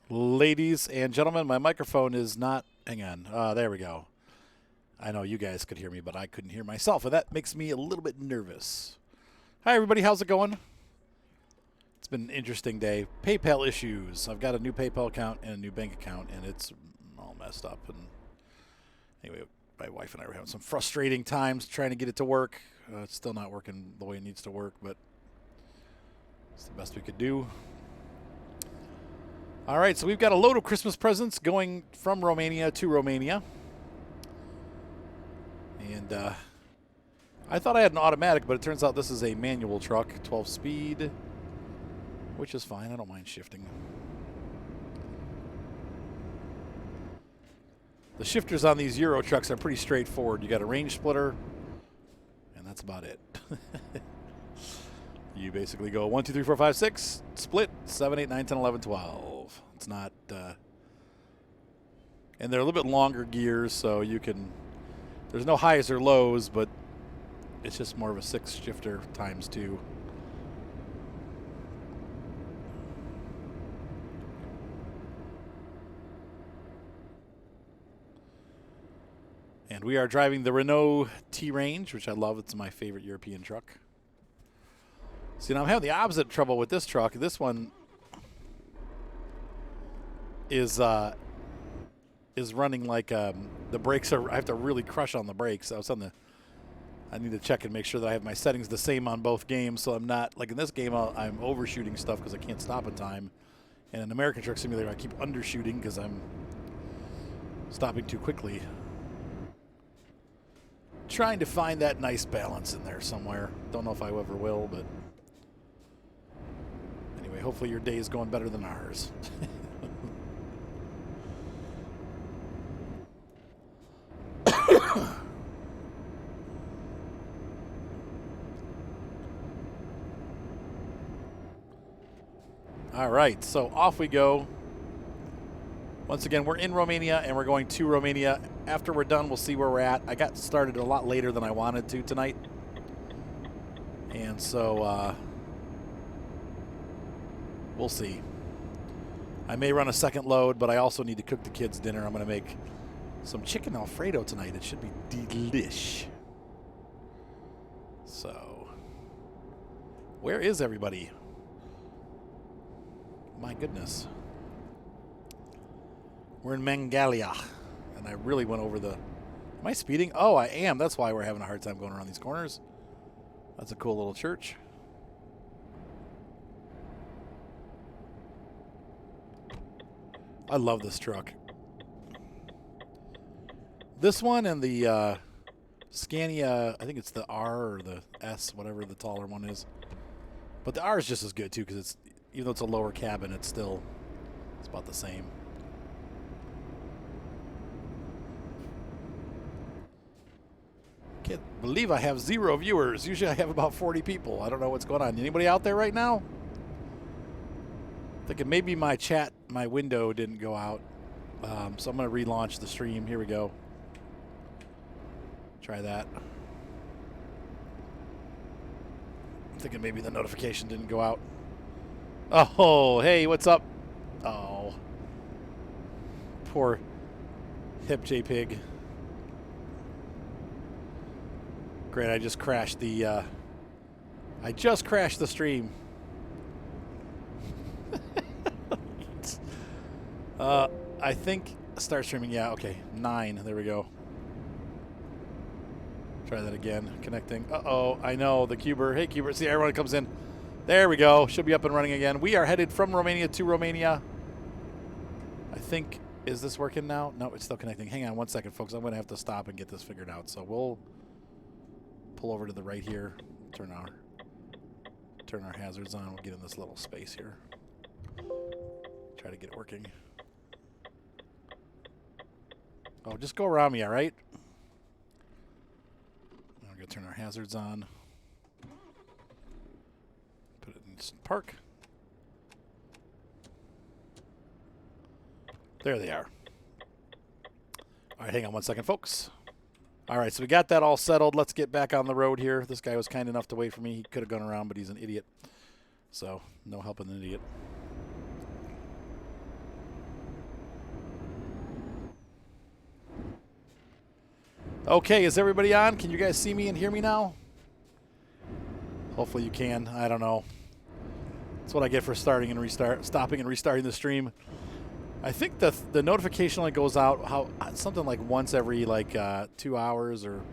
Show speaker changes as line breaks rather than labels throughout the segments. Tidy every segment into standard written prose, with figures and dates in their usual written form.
Ladies and gentlemen, my microphone is not. Hang on. There we go. I know you guys could hear me, but I couldn't hear myself, and that makes me a little bit nervous. Hi, everybody. How's it going? It's been an interesting day. PayPal issues. I've got a new PayPal account and a new bank account, and it's all messed up. And anyway, my wife and I were having some frustrating times trying to get it to work. It's still not working the way it needs to work, but it's the best we could do. All right, so we've got a load of Christmas presents going from Romania to Romania. And I thought I had an automatic, but it turns out this is a manual truck, 12-speed, which is fine. I don't mind shifting. The shifters on these Eurotrucks are pretty straightforward. You got a range splitter, and that's about it. You basically go 1, 2, 3, 4, 5, 6, split, 7, 8, 9, 10, 11, 12. It's not, and they're a little bit longer gears, so you can, there's no highs or lows, but it's just more of a 6 shifter times 2. And we are driving the Renault T-Range, which I love. It's my favorite European truck. See, now I'm having the opposite trouble with this truck. This one is running like the brakes are. I have to really crush on the brakes. I need to check and make sure that I have my settings the same on both games, so I'm not like in this game I'm overshooting stuff because I can't stop in time, and in American Truck Simulator I keep undershooting because I'm stopping too quickly. Trying to find that nice balance in there somewhere. Don't know if I ever will, but anyway, hopefully your day is going better than ours. All right, so off we go. Once again, we're in Romania, and we're going to Romania. After we're done, we'll see where we're at. I got started a lot later than I wanted to tonight. And so we'll see. I may run a second load, but I also need to cook the kids dinner. I'm going to make some chicken Alfredo tonight. It should be delish. So, where is everybody? My goodness. We're in Mangalia, and I really went over the... Am I speeding? Oh, I am. That's why we're having a hard time going around these corners. That's a cool little church. I love this truck. This one and the Scania, I think it's the R or the S, whatever the taller one is. But the R is just as good, too, because it's, even though it's a lower cabin, it's about the same. Can't believe I have 0 viewers. Usually I have about 40 people. I don't know what's going on. Anybody out there right now? Thinking maybe my chat, my window didn't go out. So I'm going to relaunch the stream. Here we go. Try that. I'm thinking maybe the notification didn't go out. Oh, hey, what's up? Oh. Poor hip J-Pig. Great, I just crashed the stream. I think start streaming. Yeah, okay. 9. There we go. Try that again. Connecting. Uh-oh, I know the Cuber. Hey, Cuber. See, everyone comes in. There we go. Should be up and running again. We are headed from Romania to Romania. I think, is this working now? No, it's still connecting. Hang on one second, folks. I'm going to have to stop and get this figured out. So we'll pull over to the right here. Turn our hazards on. We'll get in this little space here. Try to get it working. Oh, just go around me, all right? We're going to turn our hazards on. Put it in park. There they are. All right, hang on one second, folks. All right, so we got that all settled. Let's get back on the road here. This guy was kind enough to wait for me. He could have gone around, but he's an idiot. So, no helping an idiot. Okay, is everybody on? Can you guys see me and hear me now? Hopefully you can. I don't know. That's what I get for stopping and restarting the stream. I think the notification only goes out something like once every 2 hours or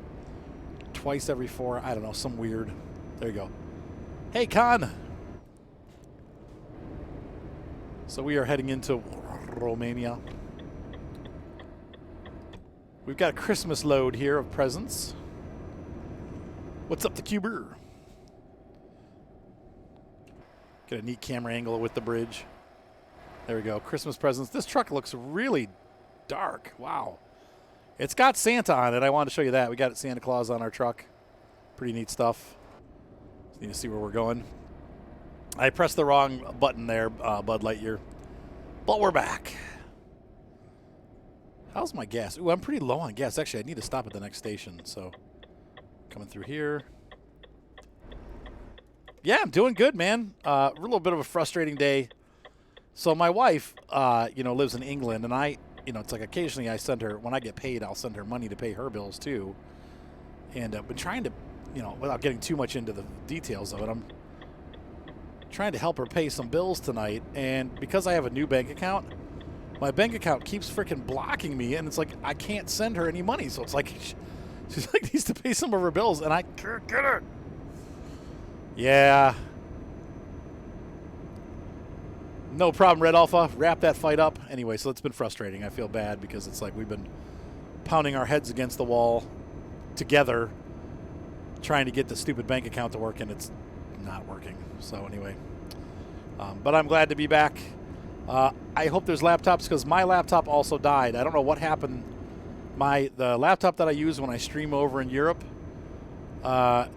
twice every 4. I don't know, some weird. There you go. Hey, Con. So we are heading into Romania. We've got a Christmas load here of presents. What's up, the Cuber? Get a neat camera angle with the bridge. There we go. Christmas presents. This truck looks really dark. Wow. It's got Santa on it. I wanted to show you that. We got Santa Claus on our truck. Pretty neat stuff. Just need to see where we're going. I pressed the wrong button there, Bud Lightyear. But we're back. How's my gas? Ooh, I'm pretty low on gas. Actually, I need to stop at the next station. So, coming through here. Yeah, I'm doing good, man. A little bit of a frustrating day. So my wife, lives in England, and it's like occasionally I send her, when I get paid, I'll send her money to pay her bills too. And I've been trying to, without getting too much into the details of it, I'm trying to help her pay some bills tonight. And because I have a new bank account, my bank account keeps freaking blocking me, and it's like I can't send her any money. So it's like she's like needs to pay some of her bills, and I can't get it. Yeah. No problem, Red Alpha. Wrap that fight up. Anyway, so it's been frustrating. I feel bad because it's like we've been pounding our heads against the wall together trying to get the stupid bank account to work, and it's not working. So anyway, but I'm glad to be back. I hope there's laptops because my laptop also died. I don't know what happened. The laptop that I use when I stream over in Europe,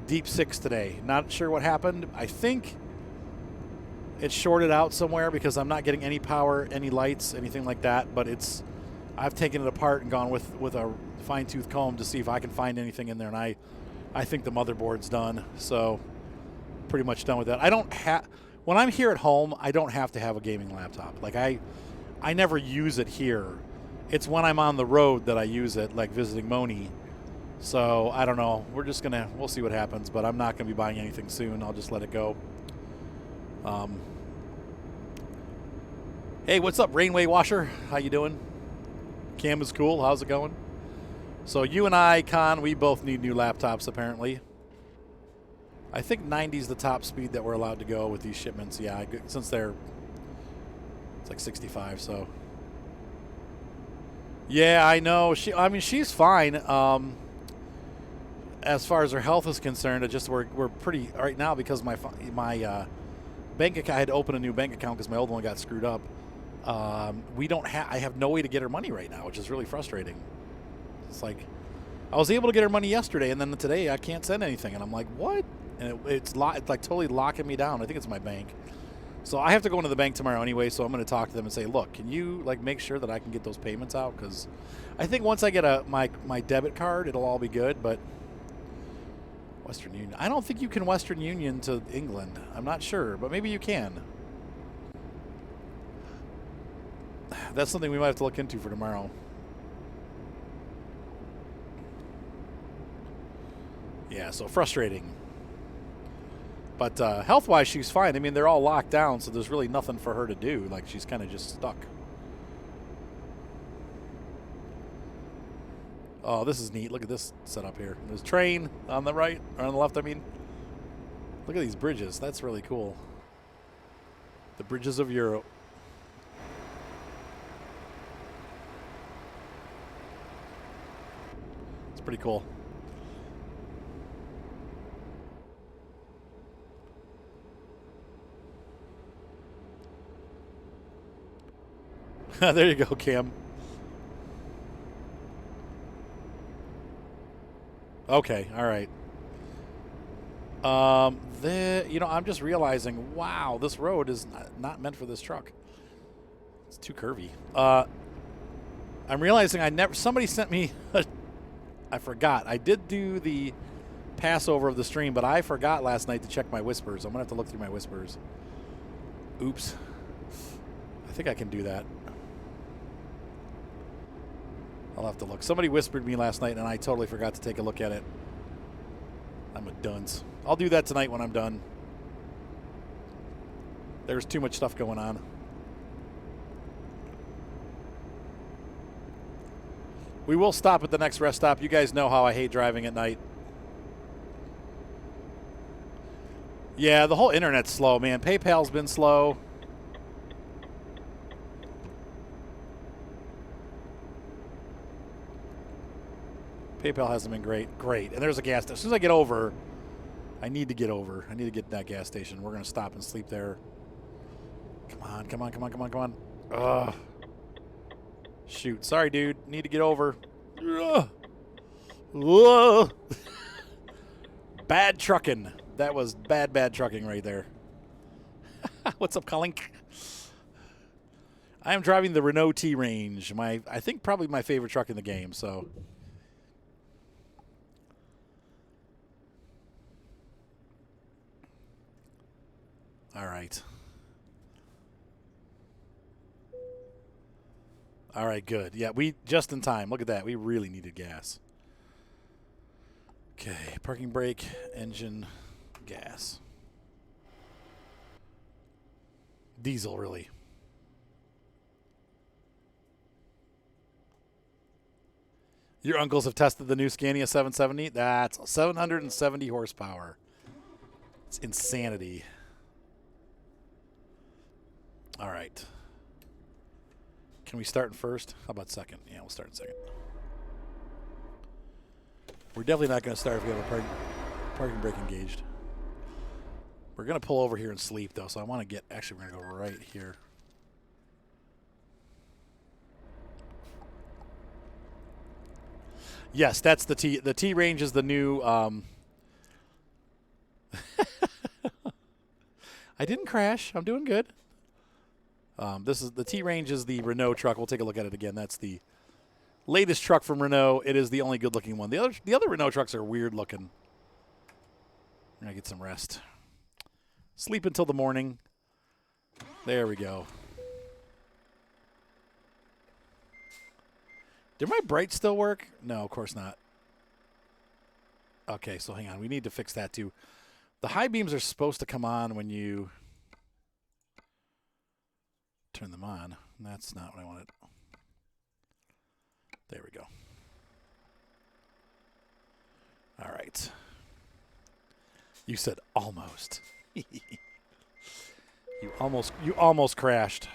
Deep 6 today. Not sure what happened. I think it's shorted out somewhere because I'm not getting any power, any lights, anything like that. But I've taken it apart and gone with a fine-tooth comb to see if I can find anything in there. And I think the motherboard's done. So pretty much done with that. When I'm here at home, I don't have to have a gaming laptop. Like I never use it here. It's when I'm on the road that I use it, like visiting Moni. So I don't know. We'll see what happens. But I'm not gonna be buying anything soon. I'll just let it go. Hey, what's up, Rainway Washer? How you doing? Cam is cool. How's it going? So you and I, Con, we both need new laptops apparently. I think 90 is the top speed that we're allowed to go with these shipments. Yeah, since it's like 65. So yeah, I know. She's fine. As far as her health is concerned, it just we're pretty right now because my bank account, I had to open a new bank account because my old one got screwed up. I have no way to get her money right now, which is really frustrating. It's like I was able to get her money yesterday, and then today I can't send anything, and I'm like, what? And it's like totally locking me down. I think it's my bank. So I have to go into the bank tomorrow anyway, so I'm going to talk to them and say, look, can you make sure that I can get those payments out? Because I think once I get my debit card, it'll all be good, but Western Union. I don't think you can Western Union to England. I'm not sure, but maybe you can. That's something we might have to look into for tomorrow. Yeah, so frustrating. But health-wise, she's fine. I mean, they're all locked down, so there's really nothing for her to do. Like, she's kind of just stuck. Oh, this is neat. Look at this setup here. There's train on the right, or on the left, I mean. Look at these bridges. That's really cool. The bridges of Europe. It's pretty cool. There you go, Cam. Okay, all right. I'm just realizing, wow, this road is not meant for this truck. It's too curvy. I'm realizing somebody sent me, I forgot. I did do the Passover of the stream, but I forgot last night to check my whispers. I'm going to have to look through my whispers. Oops. I think I can do that. I'll have to look. Somebody whispered me last night, and I totally forgot to take a look at it. I'm a dunce. I'll do that tonight when I'm done. There's too much stuff going on. We will stop at the next rest stop. You guys know how I hate driving at night. Yeah, the whole internet's slow, man. PayPal's been slow. PayPal hasn't been great. Great. And there's a gas station. As soon as I get over, I need to get over. I need to get to that gas station. We're going to stop and sleep there. Come on, come on, come on, come on, come on. Ugh. Shoot. Sorry, dude. Need to get over. Ugh. Whoa. Bad trucking. That was bad trucking right there. What's up, Colin? I am driving the Renault T-Range. I think probably my favorite truck in the game, so... All right. All right, good. Yeah, we just in time. Look at that. We really needed gas. Okay, parking brake, engine, gas. Diesel, really. Your uncles have tested the new Scania 770? That's 770 horsepower. It's insanity. All right. Can we start in first? How about second? Yeah, we'll start in second. We're definitely not going to start if we have a parking brake engaged. We're going to pull over here and sleep, though, so I want to get... Actually, we're going to go right here. Yes, that's the T. The T-Range is the new... I didn't crash. I'm doing good. This is the T-Range is the Renault truck. We'll take a look at it again. That's the latest truck from Renault. It is the only good-looking one. The other Renault trucks are weird-looking. I'm gonna get some rest. Sleep until the morning. There we go. Did my brights still work? No, of course not. Okay, so hang on. We need to fix that too. The high beams are supposed to come on when you turn them on. That's not what I wanted. There we go. All right. You said almost. You almost crashed.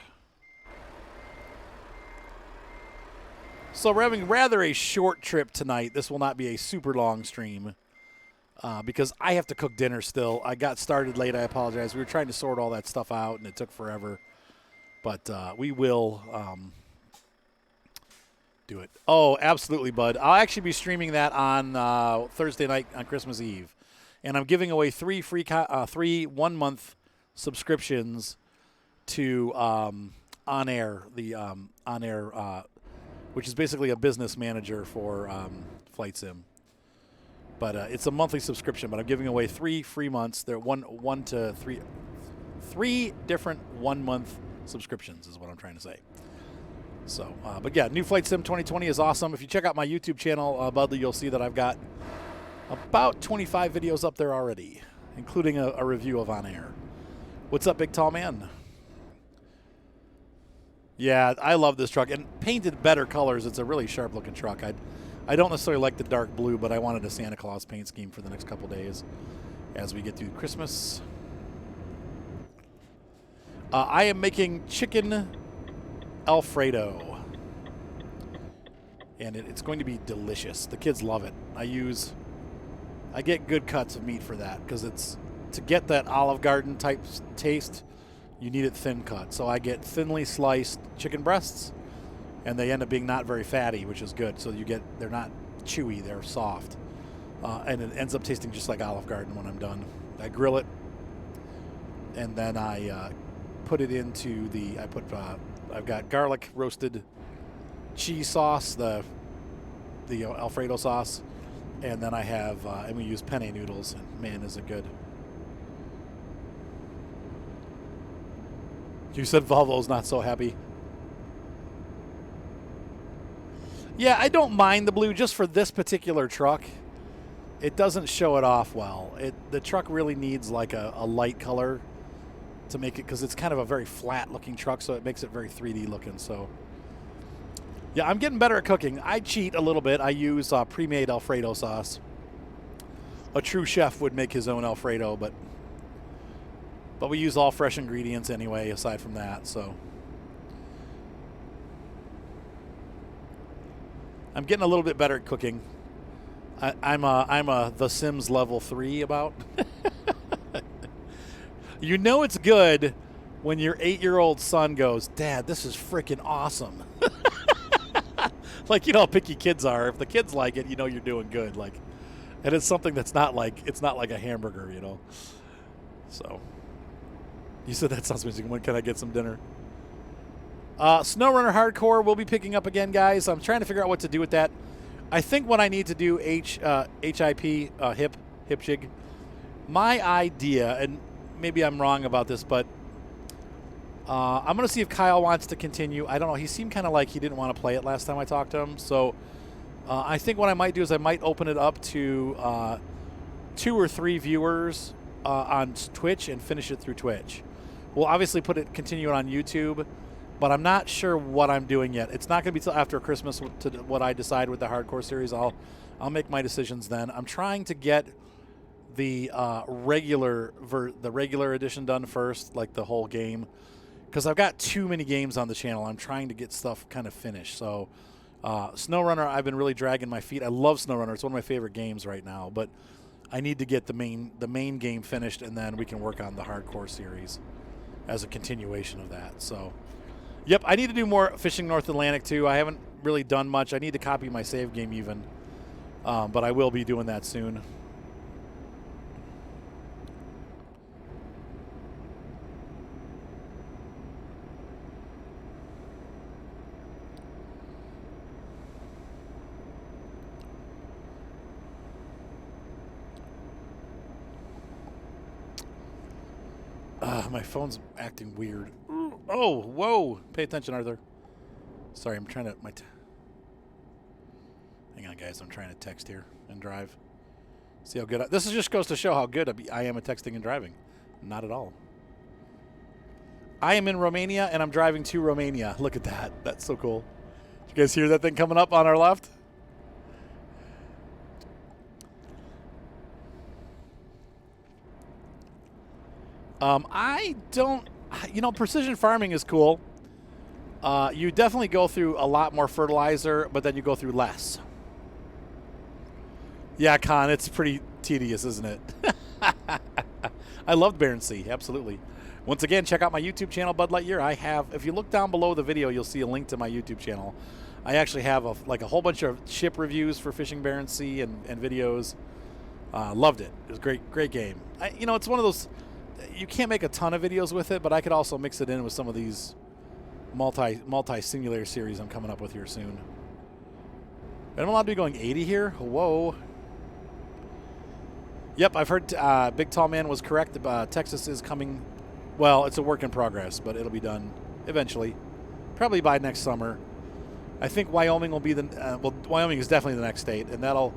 So we're having rather a short trip tonight. This will not be a super long stream because I have to cook dinner still. I got started late. I apologize. We were trying to sort all that stuff out, and it took forever. But we will do it. Oh, absolutely, bud. I'll actually be streaming that on Thursday night on Christmas Eve. And I'm giving away three 1-month subscriptions to On Air, the On Air, which is basically a business manager for Flight Sim. But it's a monthly subscription. But I'm giving away 3 free months. They're three different 1-month subscriptions is what I'm trying to say. So, but yeah, new Flight Sim 2020 is awesome. If you check out my YouTube channel, Budley, you'll see that I've got about 25 videos up there already, including a review of On Air. What's up, big tall man? Yeah, I love this truck. And painted better colors, it's a really sharp-looking truck. I don't necessarily like the dark blue, but I wanted a Santa Claus paint scheme for the next couple days as we get through Christmas. I am making chicken Alfredo, and it's going to be delicious. The kids love it. I get good cuts of meat for that because it's to get that Olive Garden type taste, you need it thin cut. So I get thinly sliced chicken breasts, and they end up being not very fatty, which is good. So they're not chewy, they're soft, and it ends up tasting just like Olive Garden when I'm done. I grill it, and then I put it into I've got garlic roasted cheese sauce, the Alfredo sauce, and then I have and we use penne noodles, and man, is it good. You said Volvo's not so happy. Yeah, I don't mind the blue just for this particular truck. It doesn't show it off well. The truck really needs like a light color to make it, because it's kind of a very flat looking truck, so it makes it very 3D looking. So yeah, I'm getting better at cooking. I cheat a little bit. I use pre-made Alfredo sauce. A true chef would make his own Alfredo, but we use all fresh ingredients anyway, aside from that. So I'm getting a little bit better at cooking. I'm a The Sims level 3 about. You know it's good when your 8-year-old son goes, "Dad, this is freaking awesome." Like, you know how picky kids are. If the kids like it, you know you're doing good. Like, and it's something that's not like, it's not like a hamburger, you know. So, you said that sounds amazing. When can I get some dinner? SnowRunner Hardcore will be picking up again, guys. I'm trying to figure out what to do with that. I think what I need to do, HIP, hip jig. My idea, and maybe I'm wrong about this, but I'm going to see if Kyle wants to continue. I don't know. He seemed kind of like he didn't want to play it last time I talked to him. So I think what I might do is I might open it up to 2 or 3 viewers on Twitch and finish it through Twitch. We'll obviously continue it on YouTube, but I'm not sure what I'm doing yet. It's not going to be till after Christmas to what I decide with the hardcore series. I'll make my decisions then. I'm trying to get the regular edition done first, like the whole game, because I've got too many games on the channel. I'm trying to get stuff kind of finished. So SnowRunner, I've been really dragging my feet. I love SnowRunner. It's one of my favorite games right now, but I need to get the main game finished, and then we can work on the hardcore series as a continuation of that. So yep, I need to do more Fishing North Atlantic too. I haven't really done much. I need to copy my save game even, but I will be doing that soon. My phone's acting weird. Oh, whoa. Pay attention, Arthur. Sorry, I'm trying to... Hang on, guys. I'm trying to text here and drive. See how good this just goes to show how good I am at texting and driving. Not at all. I am in Romania, and I'm driving to Romania. Look at that. That's so cool. Did you guys hear that thing coming up on our left? I don't... You know, precision farming is cool. You definitely go through a lot more fertilizer, but then you go through less. Yeah, Con, it's pretty tedious, isn't it? I love Barents Sea, absolutely. Once again, check out my YouTube channel, Bud Lightyear. If you look down below the video, you'll see a link to my YouTube channel. I actually have a whole bunch of ship reviews for Fishing Barents Sea and videos. Loved it. It was a great game. You know, it's one of those... You can't make a ton of videos with it, but I could also mix it in with some of these multi-simulator series I'm coming up with here soon. I'm allowed to be going 80 here? Whoa. Yep, I've heard Big Tall Man was correct. Texas is coming. Well, it's a work in progress, but it'll be done eventually. Probably by next summer. I think Wyoming will be well, Wyoming is definitely the next state, and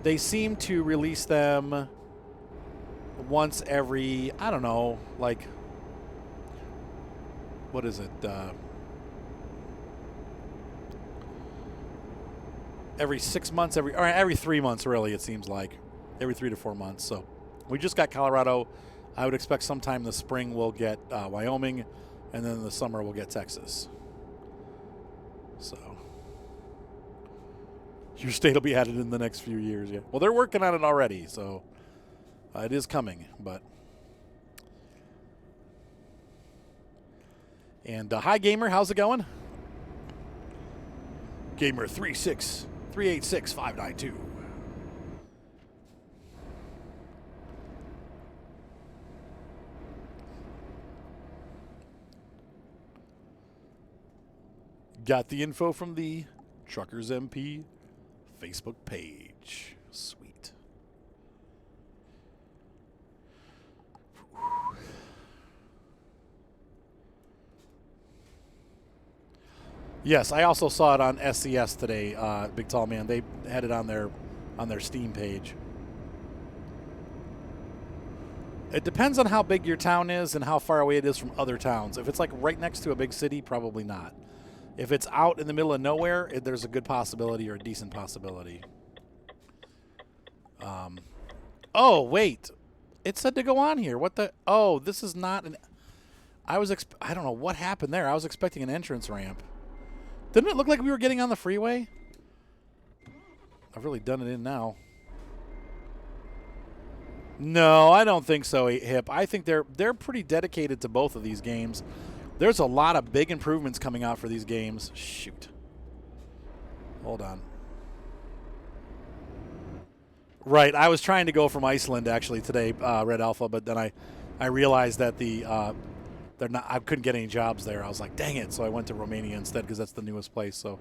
they seem to release them once every, I don't know, like, what is it? Every 6 months, every 3 months, really, it seems like. Every 3 to 4 months. So we just got Colorado. I would expect sometime in the spring we'll get Wyoming, and then in the summer we'll get Texas. So your state will be added in the next few years, yeah. Well, they're working on it already, so it is coming, but... And hi, Gamer. How's it going? Gamer 386-592. Got the info from the Truckers MP Facebook page. Sweet. Yes, I also saw it on SCS today, Big Tall Man. They had it on their Steam page. It depends on how big your town is and how far away it is from other towns. If it's like right next to a big city, probably not. If it's out in the middle of nowhere, there's a good possibility or a decent possibility. Oh, wait. It said to go on here. What the? Oh, this is not an... I don't know what happened there. I was expecting an entrance ramp. Didn't it look like we were getting on the freeway? I've really done it in now. No, I don't think so, Hip. I think they're pretty dedicated to both of these games. There's a lot of big improvements coming out for these games. Shoot. Hold on. Right, I was trying to go from Iceland actually today, Red Alpha, but then I realized that they're not. I couldn't get any jobs there. I was like, dang it! So I went to Romania instead because that's the newest place. So,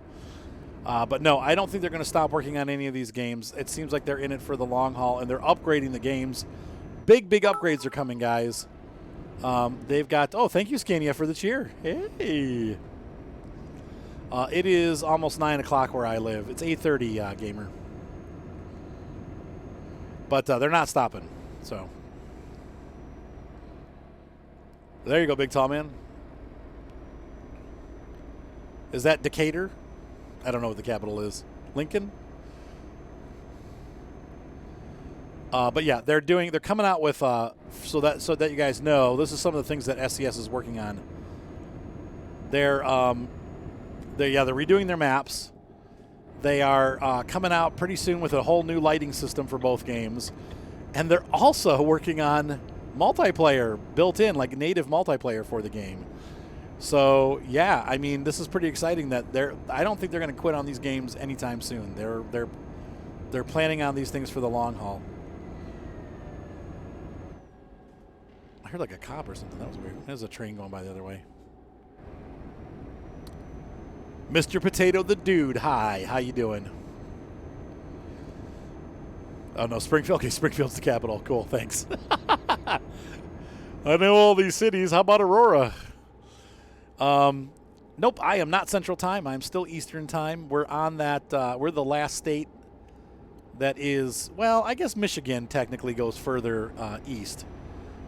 but no, I don't think they're going to stop working on any of these games. It seems like they're in it for the long haul, and they're upgrading the games. Big upgrades are coming, guys. They've got. Oh, thank you, Scania, for the cheer. Hey. It is almost 9 o'clock where I live. It's 8:30, gamer. But they're not stopping. So there you go, Big Tall Man. Is that Decatur? I don't know what the capital is. Lincoln? But yeah, they're coming out with so that you guys know, this is some of the things that SCS is working on. They're redoing their maps. They are coming out pretty soon with a whole new lighting system for both games. And they're also working on multiplayer built in, like native multiplayer for the game. So, yeah, I mean, this is pretty exciting that I don't think they're going to quit on these games anytime soon. They're planning on these things for the long haul. I heard like a cop or something. That was weird. There's a train going by the other way. Mr. Potato the Dude, hi. How you doing? Oh, no, Springfield. Okay, Springfield's the capital. Cool, thanks. I know all these cities. How about Aurora? Nope, I am not Central Time. I'm still Eastern Time. We're on that. We're the last state that is, well, I guess Michigan technically goes further east,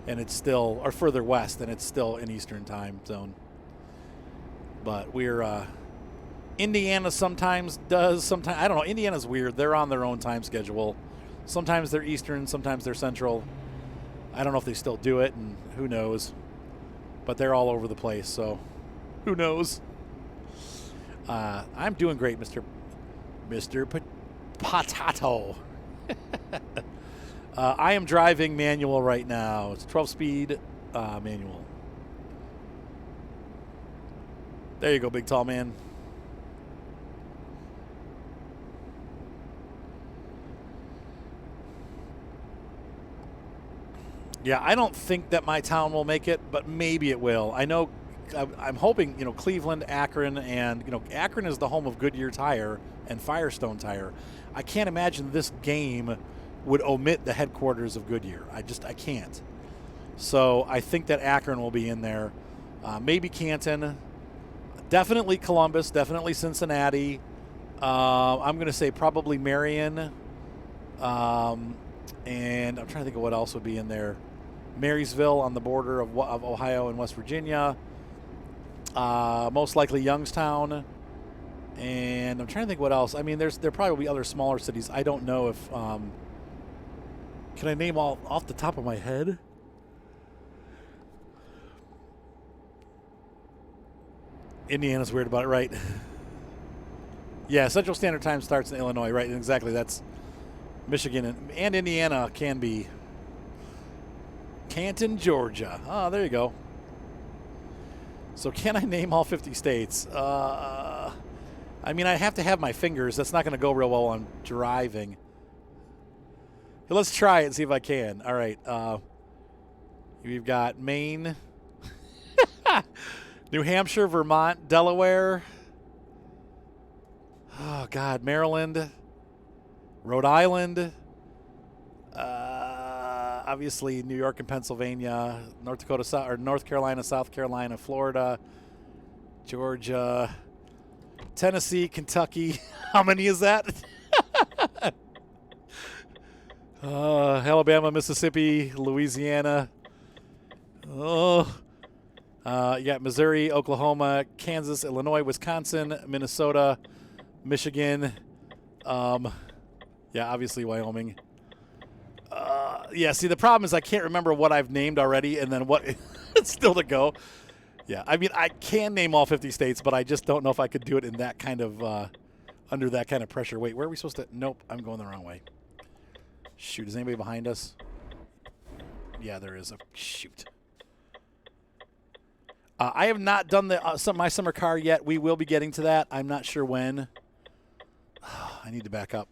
and it's still, or further west, and it's still in Eastern Time zone. But we're... Indiana sometimes does. Sometimes I don't know. Indiana's weird. They're on their own time schedule. Sometimes they're Eastern. Sometimes they're Central. I don't know if they still do it, and who knows. But they're all over the place, so who knows? I'm doing great, Mr. Potato. I am driving manual right now. It's 12-speed manual. There you go, Big Tall Man. Yeah, I don't think that my town will make it, but maybe it will. I know, I'm hoping, Cleveland, Akron, and, Akron is the home of Goodyear Tire and Firestone Tire. I can't imagine this game would omit the headquarters of Goodyear. I can't. So I think that Akron will be in there. Maybe Canton. Definitely Columbus. Definitely Cincinnati. I'm going to say probably Marion. And I'm trying to think of what else would be in there. Marysville on the border of Ohio and West Virginia. Most likely Youngstown. And I'm trying to think what else. I mean, there probably will be other smaller cities. I don't know if... can I name all off the top of my head? Indiana's weird about it, right? Yeah, Central Standard Time starts in Illinois, right? Exactly, that's... Michigan and Indiana can be. Canton, Georgia. Oh, there you go. So can I name all 50 states? I mean, I have to have my fingers. That's not going to go real well on driving. Hey, let's try it and see if I can. All right. We've got Maine, New Hampshire, Vermont, Delaware. Oh, God, Maryland. Rhode Island, obviously New York and Pennsylvania, North Carolina, South Carolina, Florida, Georgia, Tennessee, Kentucky. How many is that? Alabama, Mississippi, Louisiana. Oh, you got Missouri, Oklahoma, Kansas, Illinois, Wisconsin, Minnesota, Michigan. Yeah, obviously Wyoming. Yeah, see, the problem is I can't remember what I've named already and then what still to go. Yeah, I mean, I can name all 50 states, but I just don't know if I could do it in that kind of, under that kind of pressure. Wait, where are we supposed to? Nope, I'm going the wrong way. Shoot, is anybody behind us? Yeah, there is. Shoot. I have not done my summer car yet. We will be getting to that. I'm not sure when. I need to back up.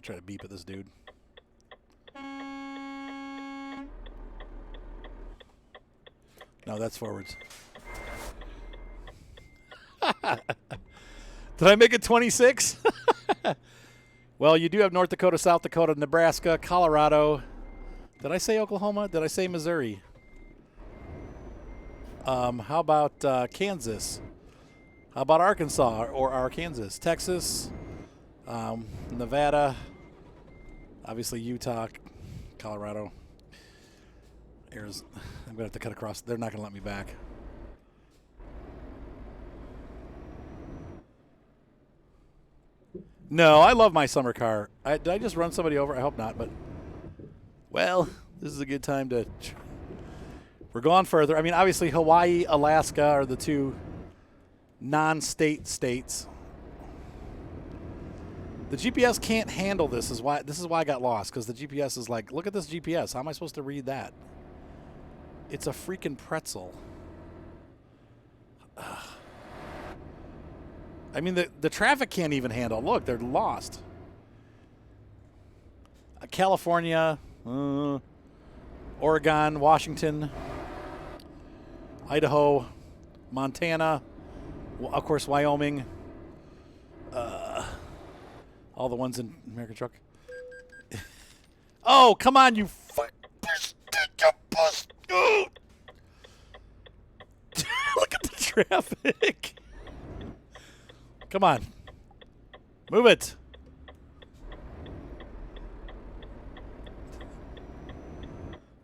Try to beep at this dude. No, that's forwards. Did I make it 26? Well, you do have North Dakota, South Dakota, Nebraska, Colorado. Did I say Oklahoma? Did I say Missouri? How about Kansas? How about Arkansas or Arkansas? Texas, Nevada, obviously Utah, Colorado. Arizona. I'm going to have to cut across. They're not going to let me back. No, I love my summer car. Did I just run somebody over? I hope not, but well, this is a good time to. We're going further. I mean, obviously, Hawaii, Alaska are the two non-state states. The GPS can't handle this. This is why I got lost, because the GPS is like, look at this GPS. How am I supposed to read that? It's a freaking pretzel. I mean, the traffic can't even handle. Look, they're lost. California, Oregon, Washington, Idaho, Montana, of course, Wyoming. All the ones in American Truck. Oh, come on, you fuck. Look at the traffic. Come on. Move it.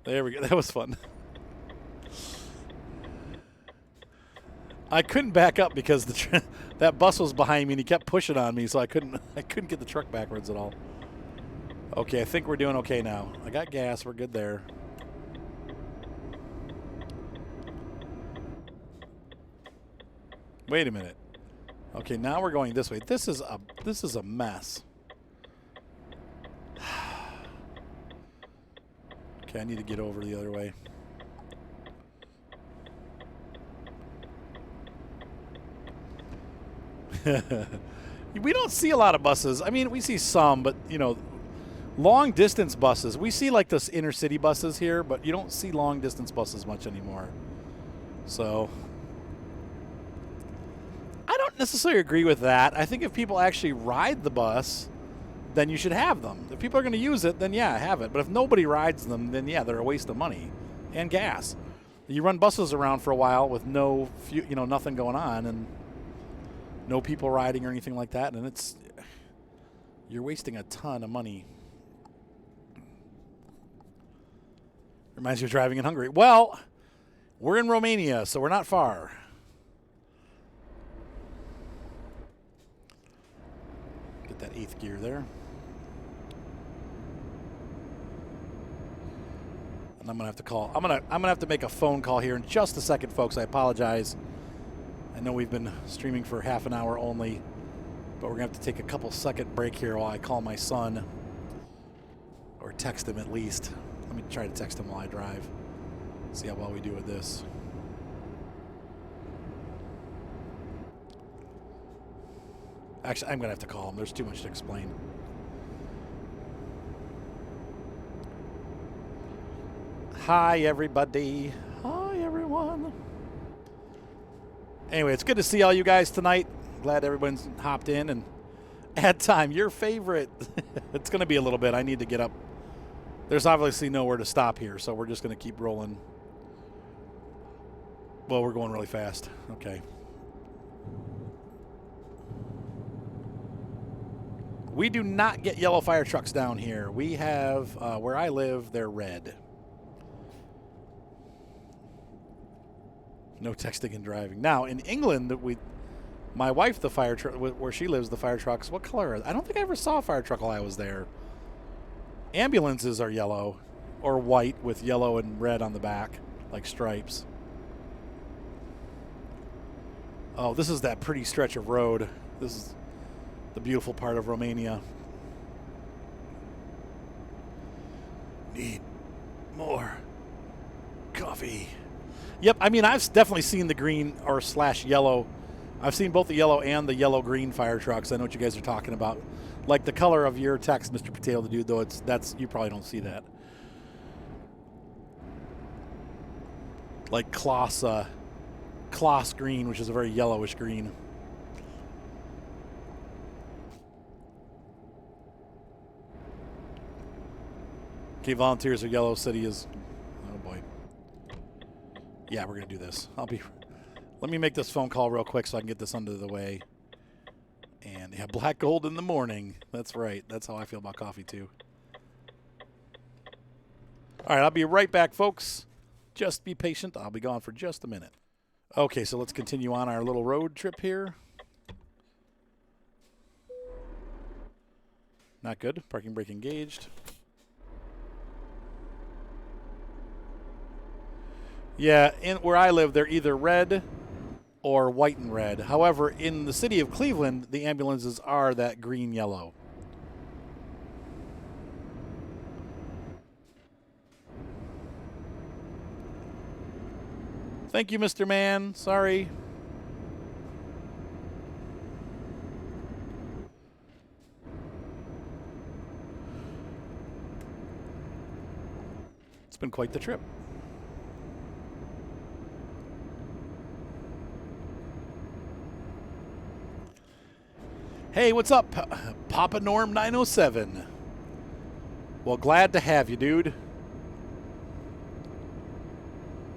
There we go. That was fun. I couldn't back up because that bus was behind me and he kept pushing on me, so I couldn't get the truck backwards at all. Okay, I think we're doing okay now. I got gas. We're good there. Wait a minute. Okay, now we're going this way. This is a mess. Okay, I need to get over the other way. We don't see a lot of buses. I mean, we see some, but, you know, long distance buses. We see like this inner city buses here, but you don't see long distance buses much anymore. So I don't necessarily agree with that. I think if people actually ride the bus, then you should have them. If people are going to use it, then yeah, have it. But if nobody rides them, then yeah, they're a waste of money and gas. You run buses around for a while with no, nothing going on and no people riding or anything like that, and you're wasting a ton of money. Reminds you of driving in Hungary. Well, we're in Romania, so we're not far. Get that 8th gear there. And I'm gonna have to call. I'm gonna have to make a phone call here in just a second, folks. I apologize. I know we've been streaming for half an hour only, but we're going to have to take a couple-second break here while I call my son, or text him at least. Let me try to text him while I drive, see how well we do with this. Actually, I'm going to have to call him. There's too much to explain. Hi, everybody. Hi, everyone. Anyway, it's good to see all you guys tonight. Glad everyone's hopped in. And ad time, your favorite. It's going to be a little bit. I need to get up. There's obviously nowhere to stop here, so we're just going to keep rolling. Well, we're going really fast. Okay. We do not get yellow fire trucks down here. We have, where I live, they're red. No texting and driving. Now, in England, my wife, the fire truck, where she lives, the fire trucks, what color are they? I don't think I ever saw a fire truck while I was there. Ambulances are yellow or white with yellow and red on the back, like stripes. Oh, this is that pretty stretch of road. This is the beautiful part of Romania. Need more coffee. Yep, I mean, I've definitely seen the green or / yellow. I've seen both the yellow and the yellow-green fire trucks. I know what you guys are talking about. Like the color of your text, Mr. Potato the Dude, though, you probably don't see that. Like Kloss green, which is a very yellowish green. Okay, volunteers are yellow. City is... Oh, boy. Yeah, we're going to do this. Let me make this phone call real quick so I can get this under the way. And, yeah, black gold in the morning. That's right. That's how I feel about coffee, too. All right, I'll be right back, folks. Just be patient. I'll be gone for just a minute. Okay, so let's continue on our little road trip here. Not good. Parking brake engaged. Yeah, where I live, they're either red or white and red. However, in the city of Cleveland, the ambulances are that green-yellow. Thank you, Mr. Man. Sorry. It's been quite the trip. Hey, what's up, Papa Norm 907? Well, glad to have you, dude.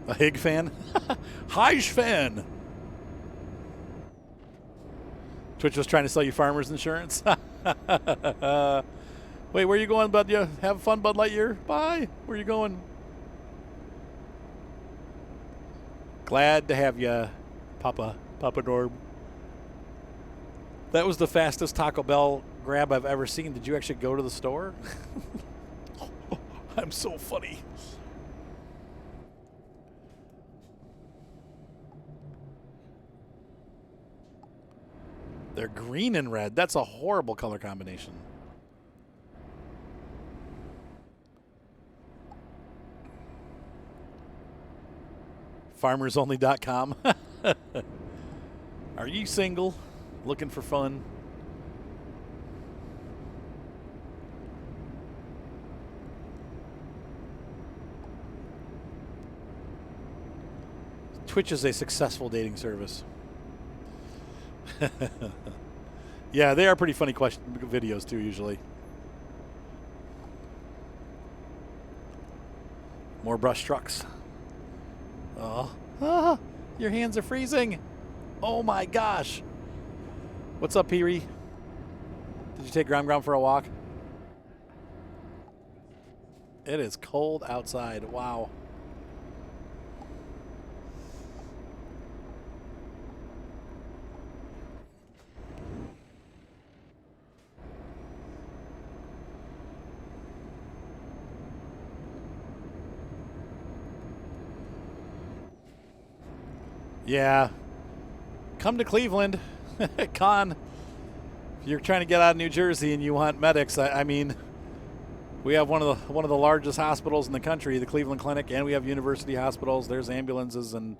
A Hig fan? Hi, fan. Twitch was trying to sell you farmers insurance. Wait, where are you going, bud? You have fun, Bud Lightyear? Bye. Where are you going? Glad to have you, Papa Norm. That was the fastest Taco Bell grab I've ever seen. Did you actually go to the store? I'm so funny. They're green and red. That's a horrible color combination. FarmersOnly.com. Are you single? Looking for fun? Twitch is a successful dating service. Yeah, they are pretty funny videos too, usually. More brush trucks. Oh, your hands are freezing. Oh my gosh. What's up, Peary? Did you take Grom for a walk? It is cold outside. Wow. Yeah. Come to Cleveland. Con. If you're trying to get out of New Jersey and you want medics, I mean, we have one of the largest hospitals in the country, the Cleveland Clinic, and we have university hospitals. There's ambulances and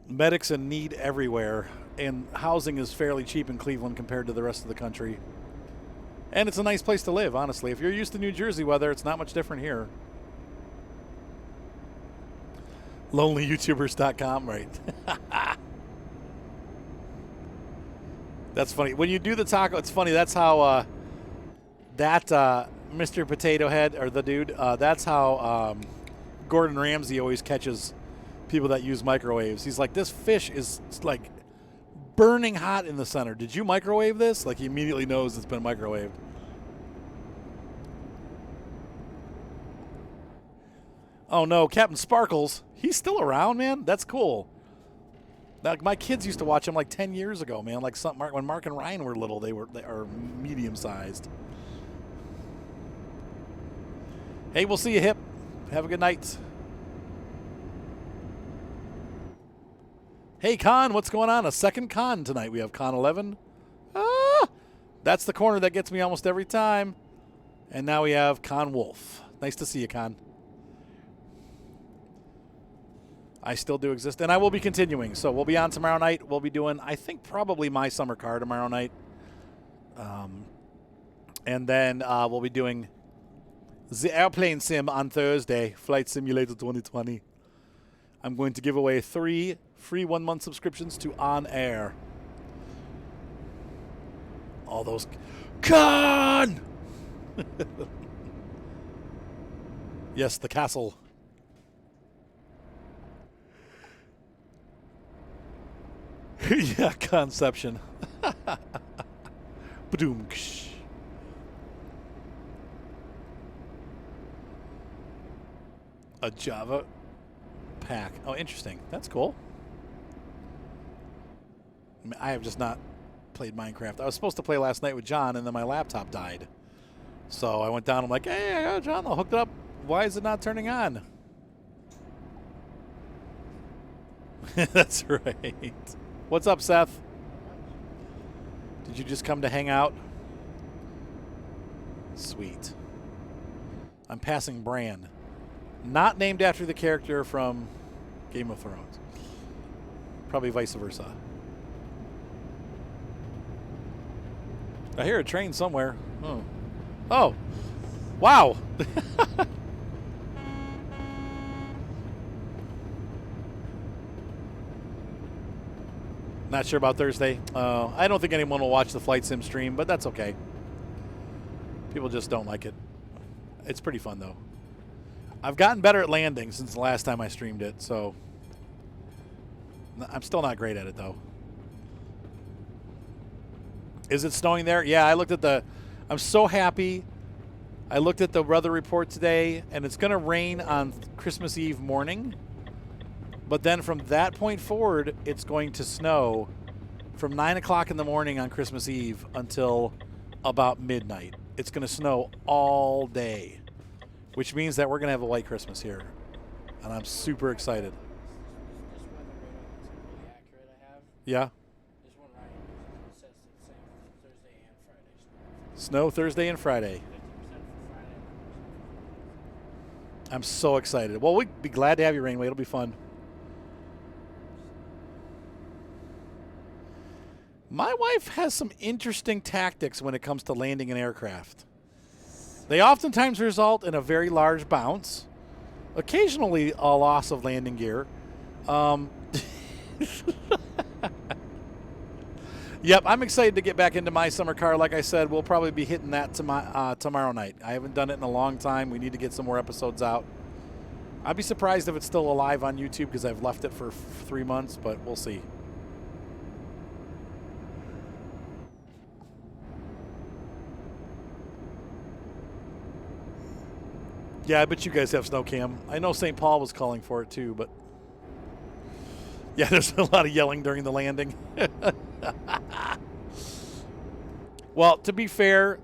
medics in need everywhere. And housing is fairly cheap in Cleveland compared to the rest of the country. And it's a nice place to live, honestly. If you're used to New Jersey weather, it's not much different here. LonelyYoutubers.com, right? That's funny. When you do the taco, it's funny. That's how Mr. Potato Head, or the dude, that's how Gordon Ramsay always catches people that use microwaves. He's like, this fish is like burning hot in the center. Did you microwave this? Like, he immediately knows it's been microwaved. Oh no, Captain Sparkles. He's still around, man. That's cool. Like, my kids used to watch him like 10 years ago, man. Like when Mark and Ryan were little, they are medium sized. Hey, we'll see you, Hip. Have a good night. Hey, Con, what's going on? A second Con tonight. We have Con 11. Ah! That's the corner that gets me almost every time. And now we have Con Wolf. Nice to see you, Con. I still do exist, and I will be continuing. So we'll be on tomorrow night. We'll be doing, I think, probably my summer car tomorrow night. And then we'll be doing the airplane sim on Thursday, Flight Simulator 2020. I'm going to give away 3 free 1-month subscriptions to On Air. All those. Con! Yes, the castle. Yeah, Conception. Badoom. A Java pack. Oh, interesting. That's cool. I mean, I have just not played Minecraft. I was supposed to play last night with John, and then my laptop died. So I went down. I'm like, hey, John, I hooked it up. Why is it not turning on? That's right. What's up, Seth? Did you just come to hang out? Sweet. I'm passing Bran. Not named after the character from Game of Thrones. Probably vice versa. I hear a train somewhere. Oh. Oh. Wow. Not sure about Thursday. I don't think anyone will watch the Flight Sim stream, but that's okay. People just don't like it. It's pretty fun, though. I've gotten better at landing since the last time I streamed it, so I'm still not great at it, though. Is it snowing there? Yeah, I looked at the... I'm so happy. I looked at the weather report today, and it's going to rain on Christmas Eve morning. But then from that point forward, it's going to snow from 9 o'clock in the morning on Christmas Eve until about midnight. It's going to snow all day, which means that we're going to have a white Christmas here. And I'm super excited.
This weather radar that's really accurate I have.
Yeah?
This one right here says the same Thursday and Friday.
Snow Thursday and Friday.
50% for Friday.
I'm so excited. Well, we'd be glad to have you, Rainway. It'll be fun. My wife has some interesting tactics when it comes to landing an aircraft. They oftentimes result in a very large bounce, occasionally a loss of landing gear. Yep, I'm excited to get back into my summer car. Like I said, we'll probably be hitting that tomorrow night. I haven't done it in a long time. We need to get some more episodes out. I'd be surprised if it's still alive on YouTube because I've left it for 3 months, but we'll see. Yeah, I bet you guys have snow cam. I know St. Paul was calling for it too, but yeah, there's a lot of yelling during the landing. Well, to be fair,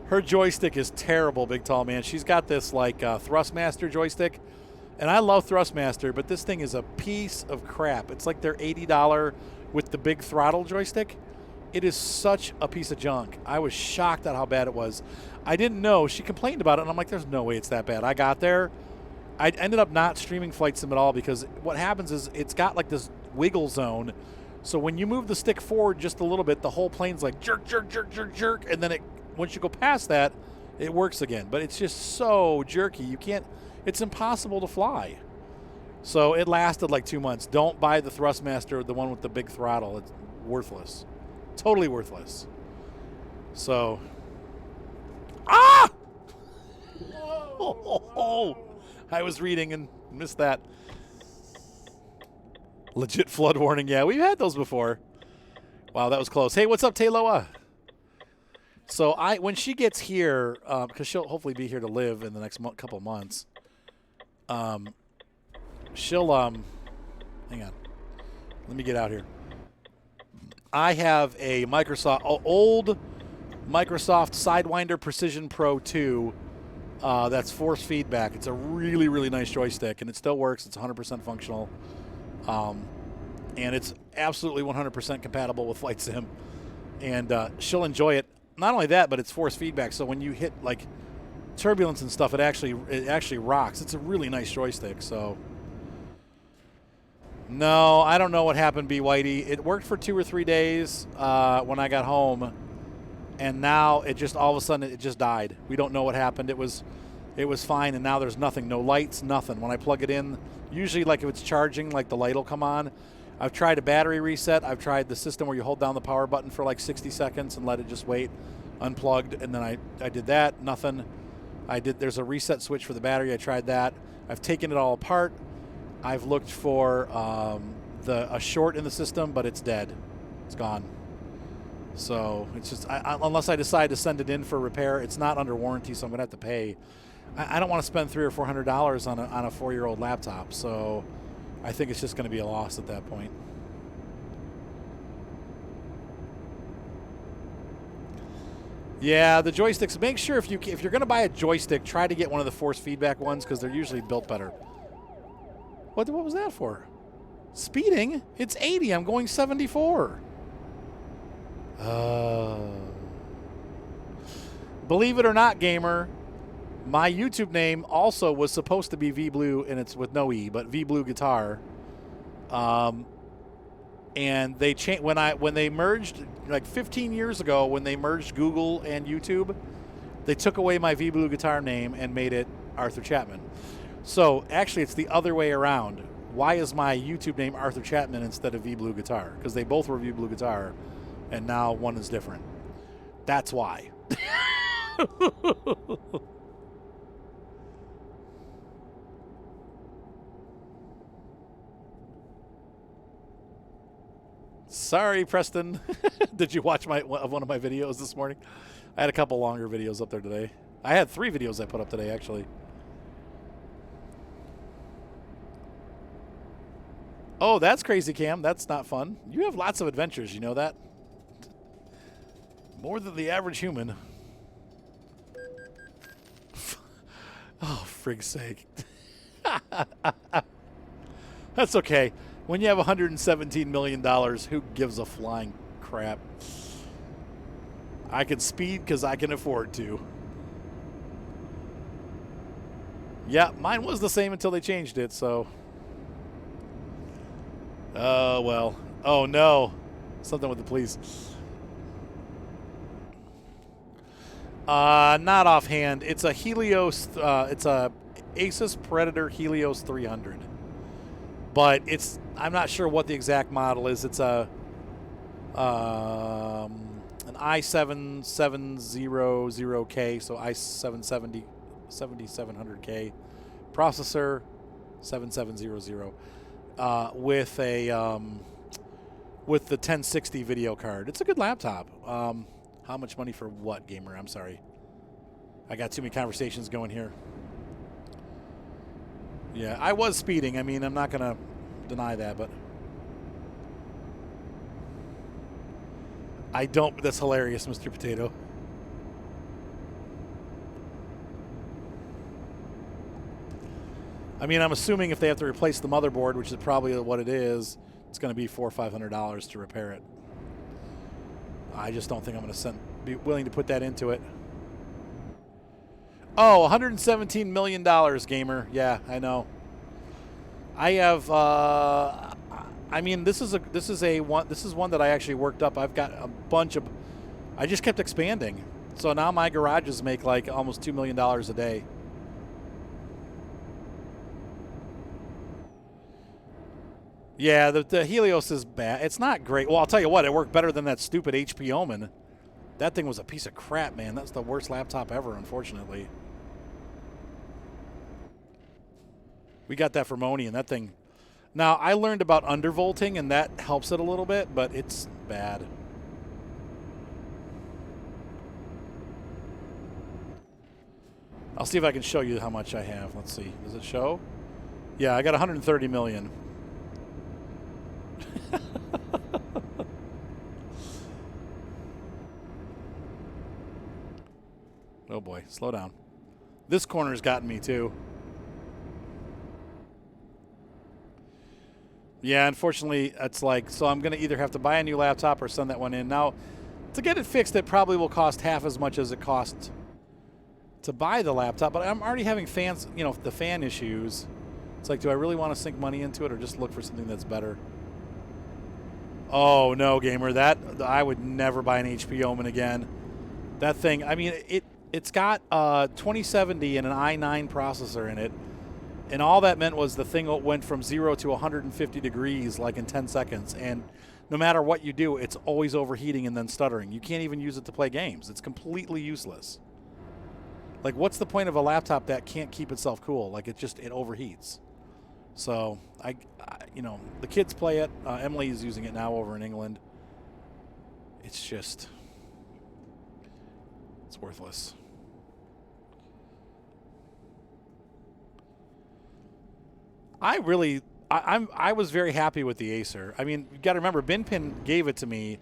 her joystick is terrible, Big Tall Man. She's got this like Thrustmaster joystick, and I love Thrustmaster, but this thing is a piece of crap. It's like their $80 with the big throttle joystick. It is such a piece of junk. I was shocked at how bad it was. I didn't know. She complained about it, and I'm like, there's no way it's that bad. I got there. I ended up not streaming Flight Sim at all because what happens is it's got like this wiggle zone. So when you move the stick forward just a little bit, the whole plane's like jerk, jerk, jerk, jerk, jerk. And then once you go past that, it works again. But it's just so jerky. You can't, it's impossible to fly. So it lasted like 2 months. Don't buy the Thrustmaster, the one with the big throttle. It's worthless. Totally worthless. So, ah! Oh, I was reading and missed that. Legit flood warning. Yeah, we've had those before. Wow, that was close. Hey, what's up, Tayloa? So when she gets here, because she'll hopefully be here to live in the next couple of months, she'll hang on. Let me get out here. I have a old Microsoft Sidewinder Precision Pro 2 that's force feedback. It's a really, really nice joystick, and it still works. It's 100% functional. And it's absolutely 100% compatible with Flight Sim. And she'll enjoy it. Not only that, but it's force feedback. So when you hit like turbulence and stuff, it actually rocks. It's a really nice joystick. So no, I don't know what happened, B. Whitey. It worked for 2 or 3 days when I got home, and now it just all of a sudden it just died. We don't know what happened. It was fine, and now there's nothing. No lights, nothing. When I plug it in, usually like if it's charging, like the light will come on. I've tried a battery reset. I've tried the system where you hold down the power button for like 60 seconds and let it just wait unplugged, and then I did that. Nothing. There's a reset switch for the battery. I tried that. I've taken it all apart. I've looked for a short in the system, but it's dead. It's gone. So it's just unless I decide to send it in for repair, it's not under warranty, so I'm gonna have to pay. I don't want to spend $300 or $400 on a 4-year-old laptop, so I think it's just going to be a loss at that point. Yeah, the joysticks. Make sure if you're going to buy a joystick, try to get one of the force feedback ones because they're usually built better. What was that for? Speeding? It's 80. I'm going 74. Believe it or not, gamer, my YouTube name also was supposed to be VBlue, and it's with no E, but VBlue Guitar. And they changed when they merged like 15 years ago. When they merged Google and YouTube, they took away my VBlue Guitar name and made it Arthur Chapman. So actually, it's the other way around. Why is my YouTube name Arthur Chapman instead of VBlue Guitar? Because they both were VBlue Guitar, and now one is different. That's why. Sorry, Preston. Did you watch one of my videos this morning? I had a couple longer videos up there today. I had 3 videos I put up today, actually. Oh, that's crazy, Cam. That's not fun. You have lots of adventures, you know that? More than the average human. Oh, frig's sake. That's okay. When you have $117 million, who gives a flying crap? I can speed because I can afford to. Yeah, mine was the same until they changed it, so. Oh, well. Oh, no. Something with the police. Not offhand. It's a Helios. It's a Asus Predator Helios 300. But I'm not sure what the exact model is. It's an i7-7700K, so i7 7700K processor, 7700, with the 1060 video card. It's a good laptop. How much money for what, gamer? I'm sorry. I got too many conversations going here. Yeah, I was speeding. I mean, I'm not going to deny that, but I don't. That's hilarious, Mr. Potato. I mean, I'm assuming if they have to replace the motherboard, which is probably what it is, it's going to be $400 or $500 to repair it. I just don't think I'm going to be willing to put that into it. Oh, $117 million, gamer. Yeah, I know. I have. I mean, this is one that I actually worked up. I've got a bunch of. I just kept expanding, so now my garages make like almost $2 million a day. Yeah, the Helios is bad. It's not great. Well, I'll tell you what, it worked better than that stupid HP Omen. That thing was a piece of crap, man. That's the worst laptop ever, unfortunately. We got that for Moni, and that thing. Now, I learned about undervolting, and that helps it a little bit, but it's bad. I'll see if I can show you how much I have. Let's see. Does it show? Yeah, I got 130 million. Oh boy, slow down. This corner's gotten me too. Yeah, unfortunately, it's like, so I'm going to either have to buy a new laptop or send that one in. Now, to get it fixed, it probably will cost half as much as it cost to buy the laptop, but I'm already having fans, you know, the fan issues. It's like, do I really want to sink money into it or just look for something that's better? Oh, no, gamer. That, I would never buy an HP Omen again. That thing, I mean, it's got 2070 and an i9 processor in it. And all that meant was the thing went from 0 to 150 degrees like in 10 seconds. And no matter what you do, it's always overheating and then stuttering. You can't even use it to play games. It's completely useless. Like, what's the point of a laptop that can't keep itself cool? Like, it overheats. So, you know, the kids play it. Emily is using it now over in England. It's just, it's worthless. I was very happy with the Acer. I mean, you got to remember, Binpin gave it to me.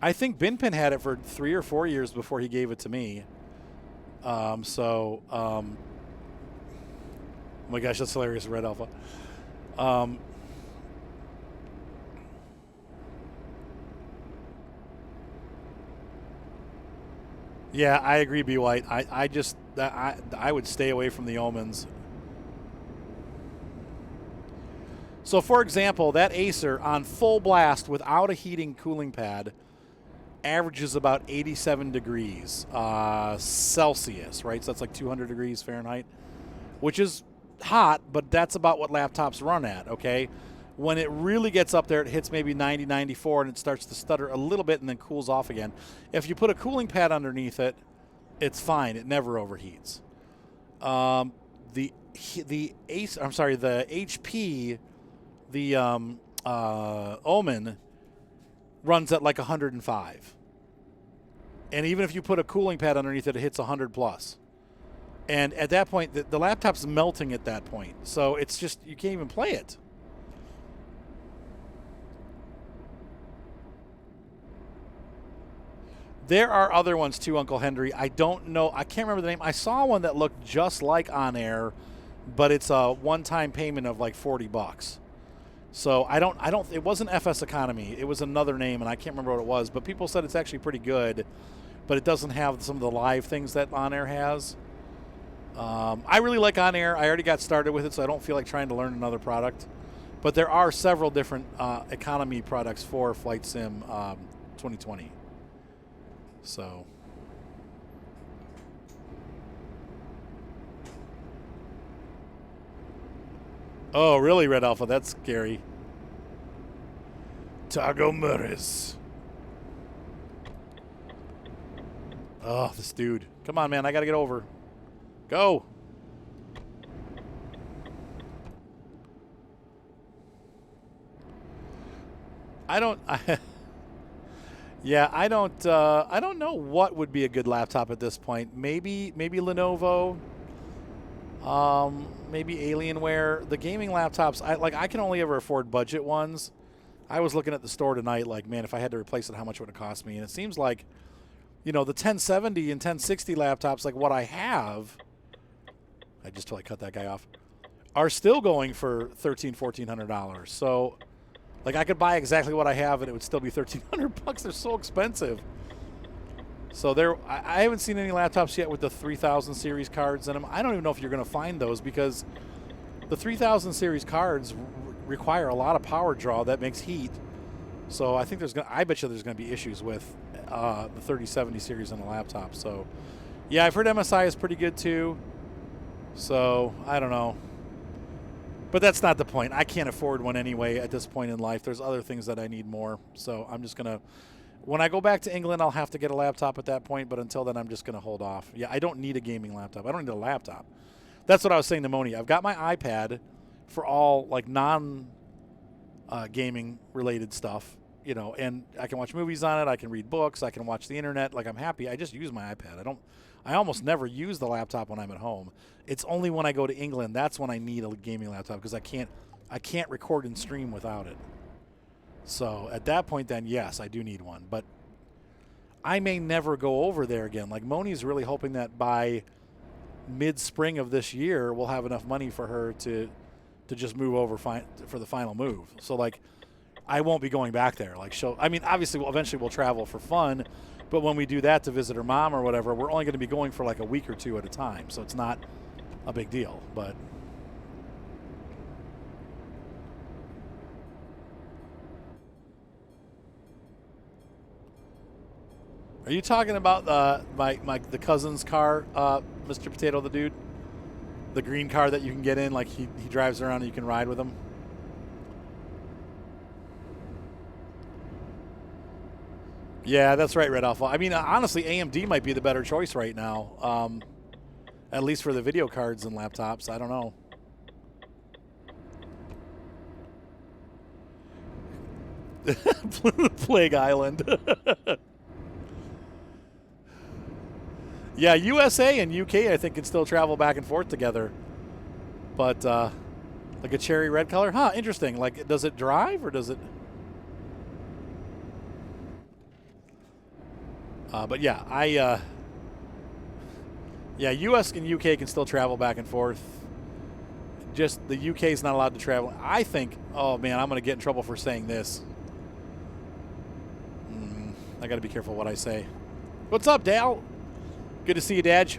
I think Binpin had it for 3 or 4 years before he gave it to me. Oh my gosh, that's hilarious, Red Alpha. Yeah, I agree, B. White. I would stay away from the Omens. So, for example, that Acer on full blast without a heating cooling pad averages about 87 degrees Celsius, right? So that's like 200 degrees Fahrenheit, which is hot, but that's about what laptops run at, okay? When it really gets up there, it hits maybe 90, 94, and it starts to stutter a little bit and then cools off again. If you put a cooling pad underneath it, it's fine. It never overheats. The HP, the Omen runs at like 105. And even if you put a cooling pad underneath it, it hits 100 plus. And at that point, the laptop's melting at that point. So it's just, you can't even play it. There are other ones too, Uncle Henry. I don't know. I can't remember the name. I saw one that looked just like On Air, but it's a one-time payment of like $40. So it wasn't FS Economy. It was another name, and I can't remember what it was. But people said it's actually pretty good, but it doesn't have some of the live things that On Air has. I really like On Air. I already got started with it, so I don't feel like trying to learn another product. But there are several different economy products for Flight Sim 2020. So. Oh, really, Red Alpha? That's scary. Tago Murris. Oh, this dude. Come on, man. I got to get over. Go. Yeah, I don't know what would be a good laptop at this point. Maybe Lenovo. Maybe Alienware. The gaming laptops, I can only ever afford budget ones. I was looking at the store tonight, like, man, if I had to replace it, how much would it cost me? And it seems like, you know, the 1070 and 1060 laptops, like what I have, I just totally cut that guy off, are still going for $1,400. So, like, I could buy exactly what I have and it would still be $1,300. They're so expensive. So I haven't seen any laptops yet with the 3000 series cards in them. I don't even know if you're going to find those because the 3000 series cards require a lot of power draw that makes heat. So I think I bet you there's going to be issues with the 3070 series on the laptop. So yeah, I've heard MSI is pretty good too. So I don't know. But that's not the point. I can't afford one anyway at this point in life. There's other things that I need more. So I'm just going to, when I go back to England, I'll have to get a laptop at that point. But until then, I'm just going to hold off. Yeah, I don't need a gaming laptop. I don't need a laptop. That's what I was saying to Moni. I've got my iPad, for all like non gaming related stuff, you know, and I can watch movies on it. I can read books. I can watch the internet. Like, I'm happy. I just use my iPad. I almost never use the laptop when I'm at home. It's only when I go to England that's when I need a gaming laptop, because I can't record and stream without it. So at that point, then yes, I do need one. But I may never go over there again. Like, Moni's really hoping that by mid-spring of this year, we'll have enough money for her to just move over for the final move. So, like, I won't be going back there. Like, obviously, eventually we'll travel for fun, but when we do that to visit her mom or whatever, we're only going to be going for like a week or two at a time. So it's not a big deal. But are you talking about the cousin's car, Mr. Potato the Dude? The green car that you can get in, like he drives around and you can ride with him? Yeah, that's right, Red Alpha. I mean, honestly, AMD might be the better choice right now, at least for the video cards and laptops. I don't know. Plague Island. Yeah, USA and UK, I think, can still travel back and forth together. But, like a cherry red color? Huh, interesting. Like, does it drive or does it... but yeah, yeah, US and UK can still travel back and forth. Just the UK is not allowed to travel. I think, oh man, I'm going to get in trouble for saying this. I got to be careful what I say. What's up, Dal? Good to see you, Dad.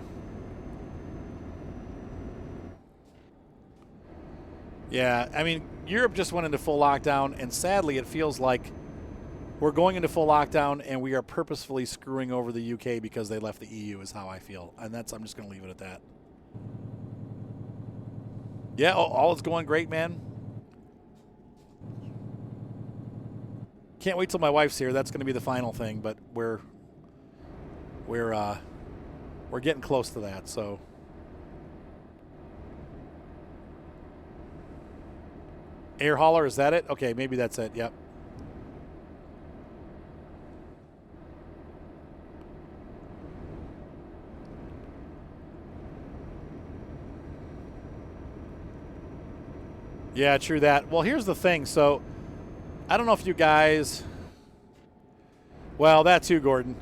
Yeah, I mean, Europe just went into full lockdown, and sadly it feels like we're going into full lockdown and we are purposefully screwing over the UK because they left the EU, is how I feel. And I'm just going to leave it at that. Yeah, all is going great, man. Can't wait till my wife's here. That's going to be the final thing, but we're getting close to that, so. Air hauler, is that it? Okay, maybe that's it. Yep. Yeah, true that. Well, here's the thing. So, I don't know if you guys... Well, that too, Gordon.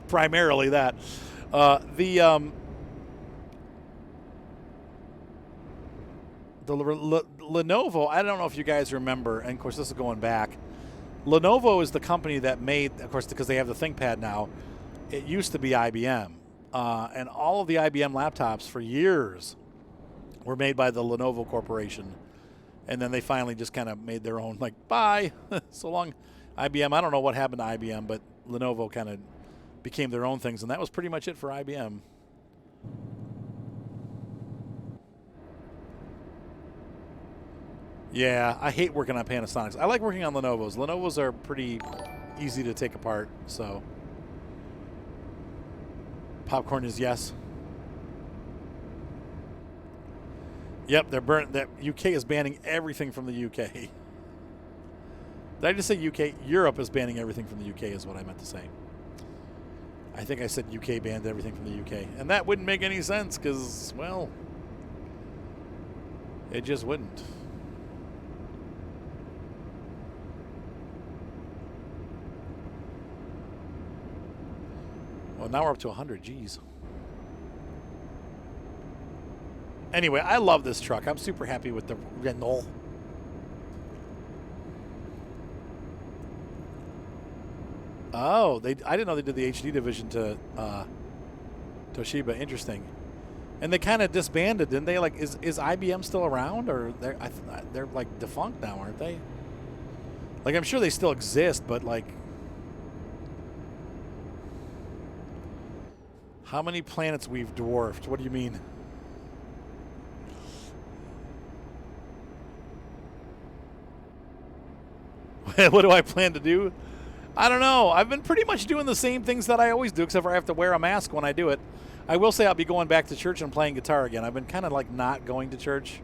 Primarily that. The Lenovo, I don't know if you guys remember, and of course this is going back. Lenovo is the company that made, of course, because they have the ThinkPad now, it used to be IBM. And all of the IBM laptops for years were made by the Lenovo Corporation. And then they finally just kind of made their own, like, bye, so long. IBM, I don't know what happened to IBM, but Lenovo kind of became their own things, and that was pretty much it for IBM. Yeah, I hate working on Panasonics. I like working on Lenovo's. Lenovo's are pretty easy to take apart, so. Popcorn is yes. Yep, they're burnt. That UK is banning everything from the UK. Did I just say UK? Europe is banning everything from the UK is what I meant to say. I think I said UK banned everything from the UK. And that wouldn't make any sense because, well, it just wouldn't. Well, now we're up to 100. Geez. Anyway, I love this truck. I'm super happy with the Renault. Oh, I didn't know they did the HD division to Toshiba. Interesting. And they kind of disbanded, didn't they? Like, is IBM still around, or they're like defunct now, aren't they? Like, I'm sure they still exist, but like, how many planets we've dwarfed? What do you mean? What do I plan to do? I don't know. I've been pretty much doing the same things that I always do, except for I have to wear a mask when I do it. I will say I'll be going back to church and playing guitar again. I've been kind of like not going to church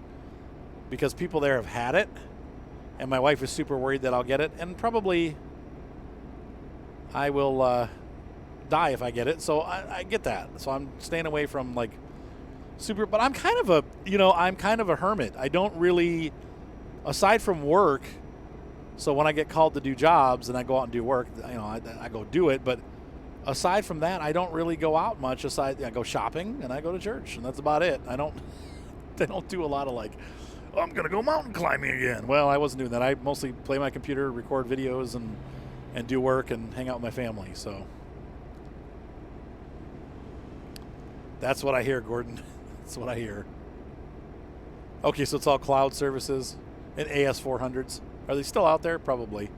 because people there have had it, and my wife is super worried that I'll get it, and probably I will die if I get it. So I get that. So I'm staying away from like super. But I'm kind of a hermit. I don't really, aside from work. So when I get called to do jobs and I go out and do work, I go do it. But aside from that, I don't really go out much. I go shopping and I go to church, and that's about it. I don't do a lot of like, oh, I'm gonna go mountain climbing again. Well, I wasn't doing that. I mostly play my computer, record videos, and do work and hang out with my family. So that's what I hear, Gordon. That's what I hear. Okay, so it's all cloud services and AS400s. Are they still out there? Probably.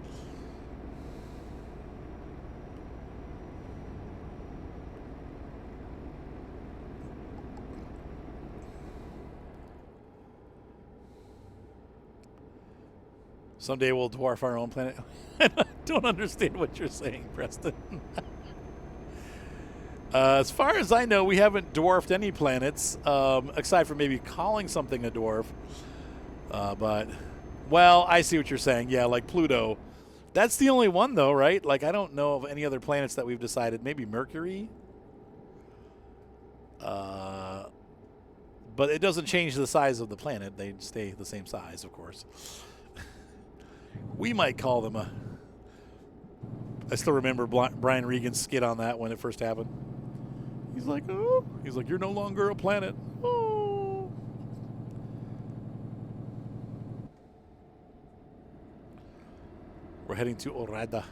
Someday we'll dwarf our own planet. I don't understand what you're saying, Preston. As far as I know, we haven't dwarfed any planets, aside from maybe calling something a dwarf. But, well, I see what you're saying. Yeah, like Pluto. That's the only one, though, right? Like, I don't know of any other planets that we've decided. Maybe Mercury? But it doesn't change the size of the planet. They stay the same size, of course. We might call them a... I still remember Brian Regan's skit on that when it first happened. He's like, oh. He's like, you're no longer a planet. Oh. We're heading to Orada.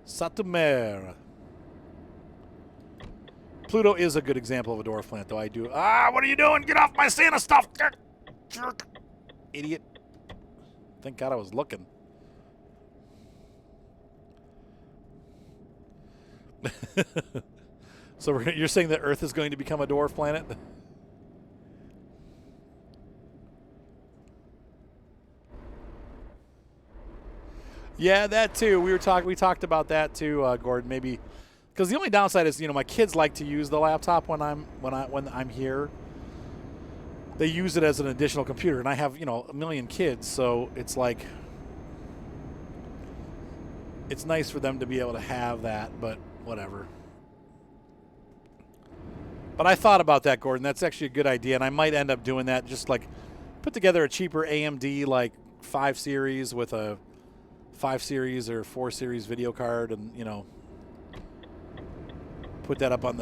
Satumer. Pluto is a good example of a dwarf planet, though. I do... what are you doing? Get off my Santa stuff! Jerk. Idiot. Thank God I was looking. So you're saying that Earth is going to become a dwarf planet? Yeah, that too. We talked about that too, Gordon. Maybe because the only downside is my kids like to use the laptop when I'm here. They use it as an additional computer, and I have a million kids, so it's like it's nice for them to be able to have that, but whatever. But I thought about that, Gordon. That's actually a good idea, and I might end up doing that. Just like put together a cheaper AMD like 5 series with a 5 series or 4 series video card, and put that up on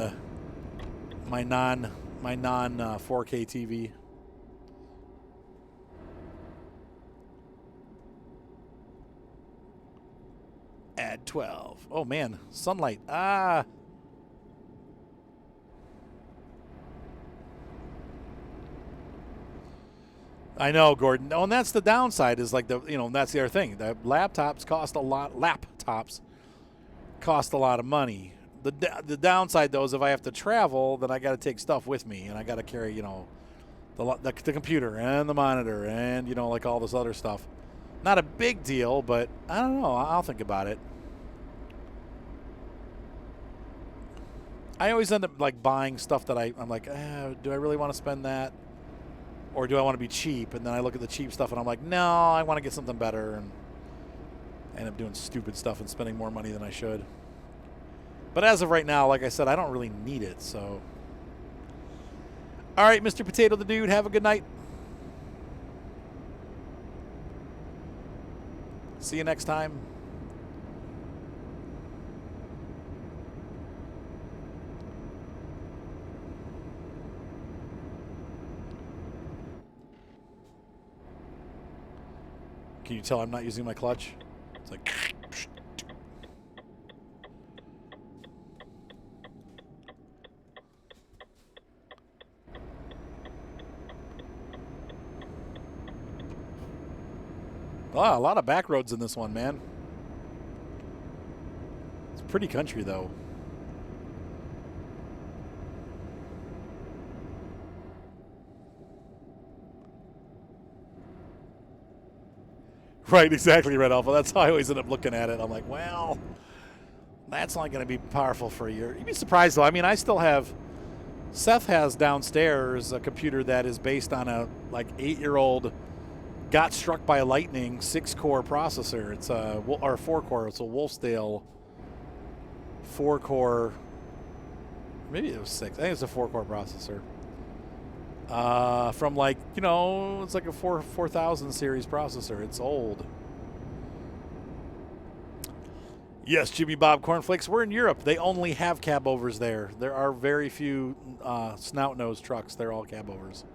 my non 4K TV. Add 12. Oh man, sunlight. I know, Gordon. Oh, and that's the downside. Is like that's the other thing. The laptops cost a lot. Laptops cost a lot of money. The downside though is if I have to travel, then I got to take stuff with me, and I got to carry the computer and the monitor and like all this other stuff. Not a big deal, but I don't know. I'll think about it. I always end up like buying stuff that I'm like, do I really want to spend that? Or do I want to be cheap? And then I look at the cheap stuff and I'm like, no, I want to get something better. And I end up doing stupid stuff and spending more money than I should. But as of right now, like I said, I don't really need it. So, all right, Mr. Potato the Dude, have a good night. See you next time. Can you tell I'm not using my clutch? It's like... Wow, a lot of back roads in this one, man. It's a pretty country, though. Right, exactly, Red Alpha. That's how I always end up looking at it. I'm like, well, that's not going to be powerful for a year. You'd be surprised, though. I mean, I still have... Seth has downstairs a computer that is based on a, 8-year-old got struck by lightning 6-core processor. It's a or 4-core. It's a Wolfsdale 4-core. Maybe it was 6. I think it's a 4-core processor. From like, you know, it's like a 4000 series processor. It's old. Yes, Jimmy Bob Cornflakes. We're in Europe. They only have cab-overs there. There are very few snout-nosed trucks. They're all cab-overs.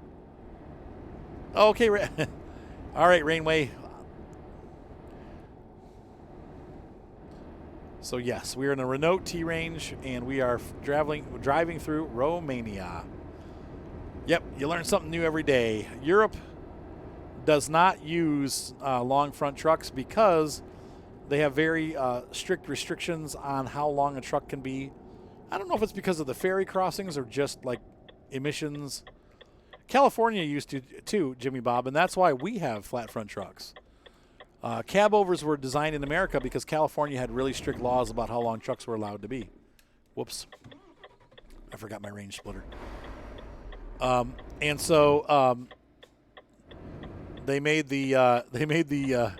Okay, all right, Rainway. So yes, we are in a Renault T-Range, and we are driving through Romania. Yep, you learn something new every day. Europe does not use long front trucks because they have very strict restrictions on how long a truck can be. I don't know if it's because of the ferry crossings or just like emissions. California used to too, Jimmy Bob, and that's why we have flat front trucks. Cab-overs were designed in America because California had really strict laws about how long trucks were allowed to be. Whoops. I forgot my range splitter. And so they made the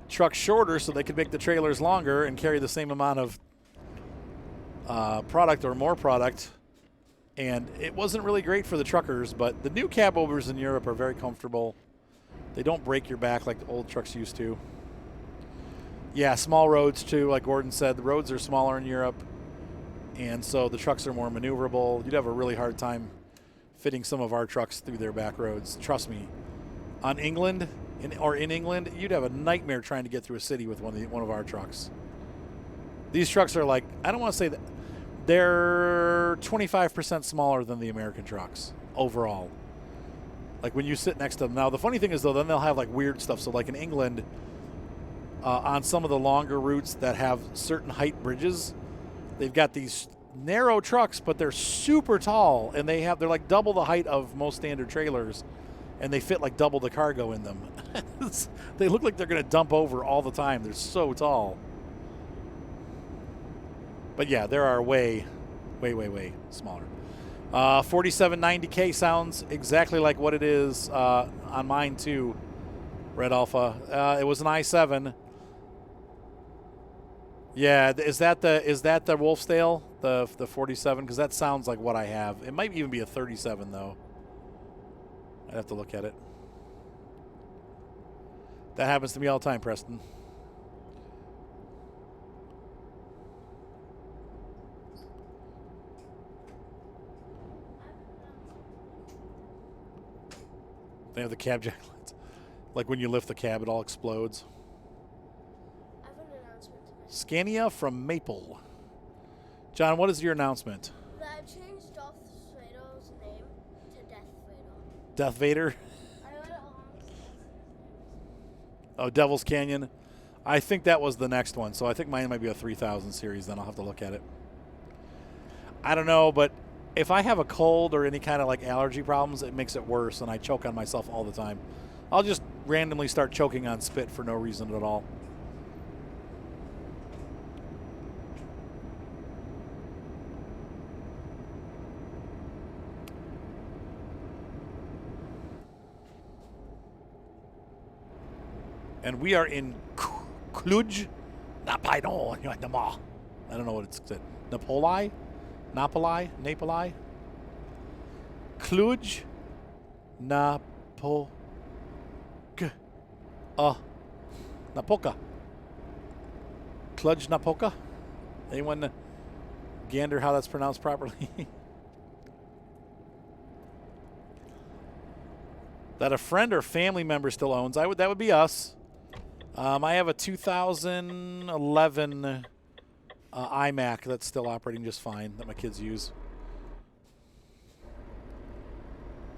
trucks shorter so they could make the trailers longer and carry the same amount of product or more product. And it wasn't really great for the truckers, but the new cab-overs in Europe are very comfortable. They don't break your back like the old trucks used to. Yeah, small roads too, like Gordon said. The roads are smaller in Europe, and so the trucks are more maneuverable. You'd have a really hard time fitting some of our trucks through their back roads. Trust me. In England, you'd have a nightmare trying to get through a city with one of our trucks. These trucks are like, I don't want to say that, they're 25% smaller than the American trucks overall. Like when you sit next to them. Now, the funny thing is, though, then they'll have like weird stuff. So like in England, on some of the longer routes that have certain height bridges, they've got these narrow trucks, but they're super tall, and they're like double the height of most standard trailers, and they fit like double the cargo in them. They look like they're going to dump over all the time. They're so tall. But yeah, there are way smaller. 4790K sounds exactly like what it is on mine too, Red Alpha. It was an i7. Yeah, is that the Wolfsdale, the 47? Because that sounds like what I have. It might even be a 37 though. I'd have to look at it. That happens to me all the time, Preston. They have the cab jack lights. Like when you lift the cab, it all explodes.
I have an announcement to make.
Scania from Maple. John, what is your announcement?
That I've changed Darth Vader's name to Death Vader.
Death Vader?
I read it along.
Oh, Devil's Canyon. I think that was the next one, so I think mine might be a 3000 series, then I'll have to look at it. I don't know, but if I have a cold or any kind of like allergy problems, it makes it worse, and I choke on myself all the time. I'll just randomly start choking on spit for no reason at all. And we are in Cluj, I don't know what it's said. Napoli? Cluj, Napoca. Cluj, Napoca. Anyone gander how that's pronounced properly? That a friend or family member still owns. That would be us. I have a 2011 iMac that's still operating just fine that my kids use.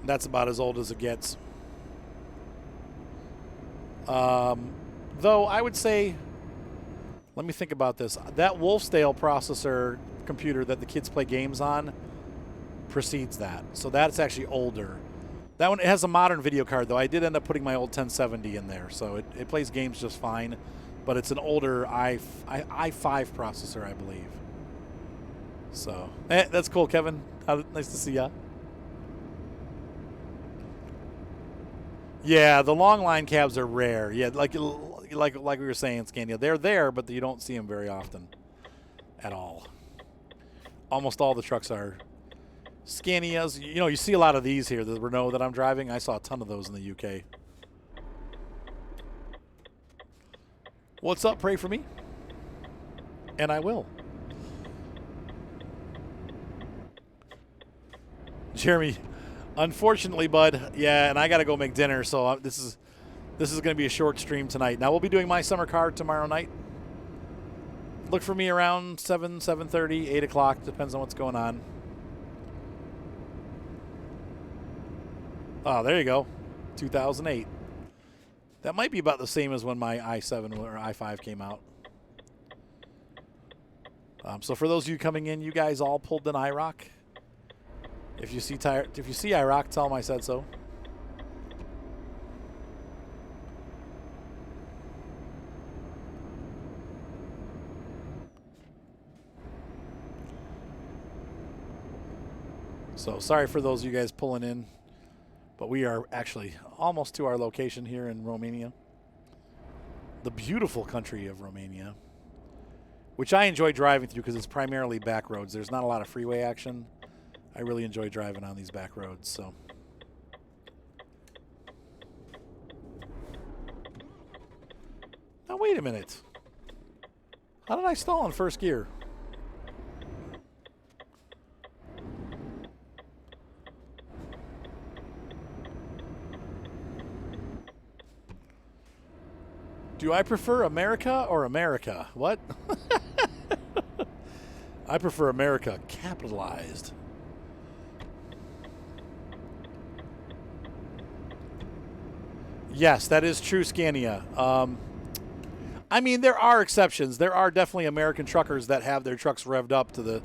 That's about as old as it gets. Though I would say, let me think about this. That Wolfsdale processor computer that the kids play games on precedes that. So that's actually older. That one, it has a modern video card, though. I did end up putting my old 1070 in there, so it plays games just fine. But it's an older i5 processor, I believe. So, that's cool, Kevin. Nice to see ya. Yeah, the long line cabs are rare. Yeah, like we were saying, Scania, they're there, but you don't see them very often at all. Almost all the trucks are Scanias. You know, you see a lot of these here. The Renault that I'm driving, I saw a ton of those in the UK. What's up? Pray for me. And I will. Jeremy, unfortunately, bud, yeah, and I got to go make dinner, so this is going to be a short stream tonight. Now, we'll be doing my summer car tomorrow night. Look for me around 7, 7:30, 8 o'clock, depends on what's going on. Oh, there you go, 2008. That might be about the same as when my i7 or i5 came out. So for those of you coming in, you guys all pulled an IROC. If you see IROC, tell them I said so. So sorry for those of you guys pulling in, but we are actually almost to our location here in Romania. The beautiful country of Romania, which I enjoy driving through because it's primarily back roads. There's not a lot of freeway action. I really enjoy driving on these back roads. So, now wait a minute. How did I stall in first gear? Do I prefer America or America? What? I prefer America capitalized. Yes, that is true, Scania. I mean, there are exceptions. There are definitely American truckers that have their trucks revved up to the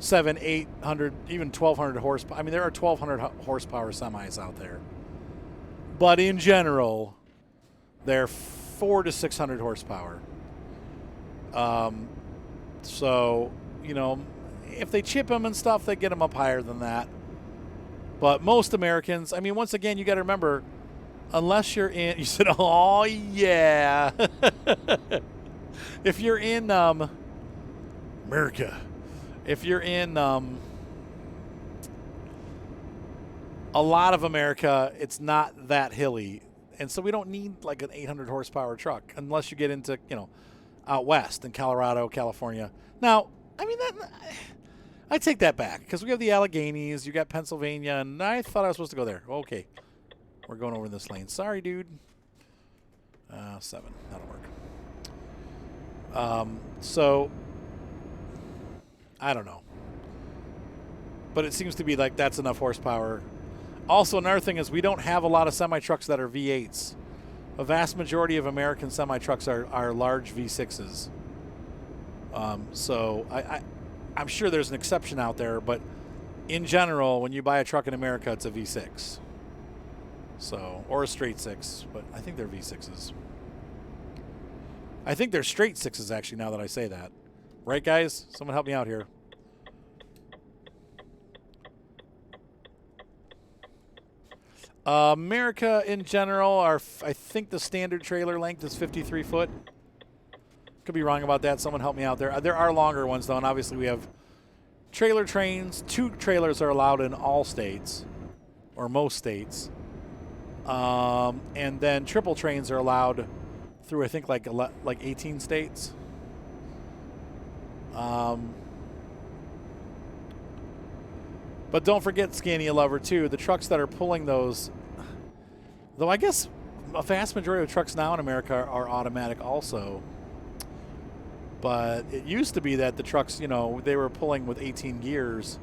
700, 800, even 1,200 horsepower. I mean, there are 1,200 horsepower semis out there. But in general, they're 400 to 600 horsepower. So, you know, if they chip them and stuff, they get them up higher than that. But most Americans, I mean, once again, you got to remember, unless you're in, you said, oh, yeah. If you're in America, if you're in a lot of America, it's not that hilly. And so we don't need like an 800 horsepower truck unless you get into, you know, out west in Colorado, California. Now, I mean, I take that back because we have the Alleghenies, you got Pennsylvania, and I thought I was supposed to go there. Okay. We're going over this lane. Sorry, dude. 7. That'll work. So, I don't know. But it seems to be like that's enough horsepower. Also, another thing is we don't have a lot of semi-trucks that are V8s. A vast majority of American semi-trucks are large V6s. So, I'm sure there's an exception out there, but in general, when you buy a truck in America, it's a V6. So, or a straight 6, but I think they're V6s. I think they're straight 6s, actually, now that I say that. Right, guys? Someone help me out here. America, in general, I think the standard trailer length is 53 foot. Could be wrong about that. Someone help me out there. There are longer ones, though, and obviously we have trailer trains. 2 trailers are allowed in all states, or most states. And then triple trains are allowed through, I think, like 18 states. But don't forget, Scania Lover, too, the trucks that are pulling those, though I guess a vast majority of trucks now in America are automatic also. But it used to be that the trucks, you know, they were pulling with 18 gears.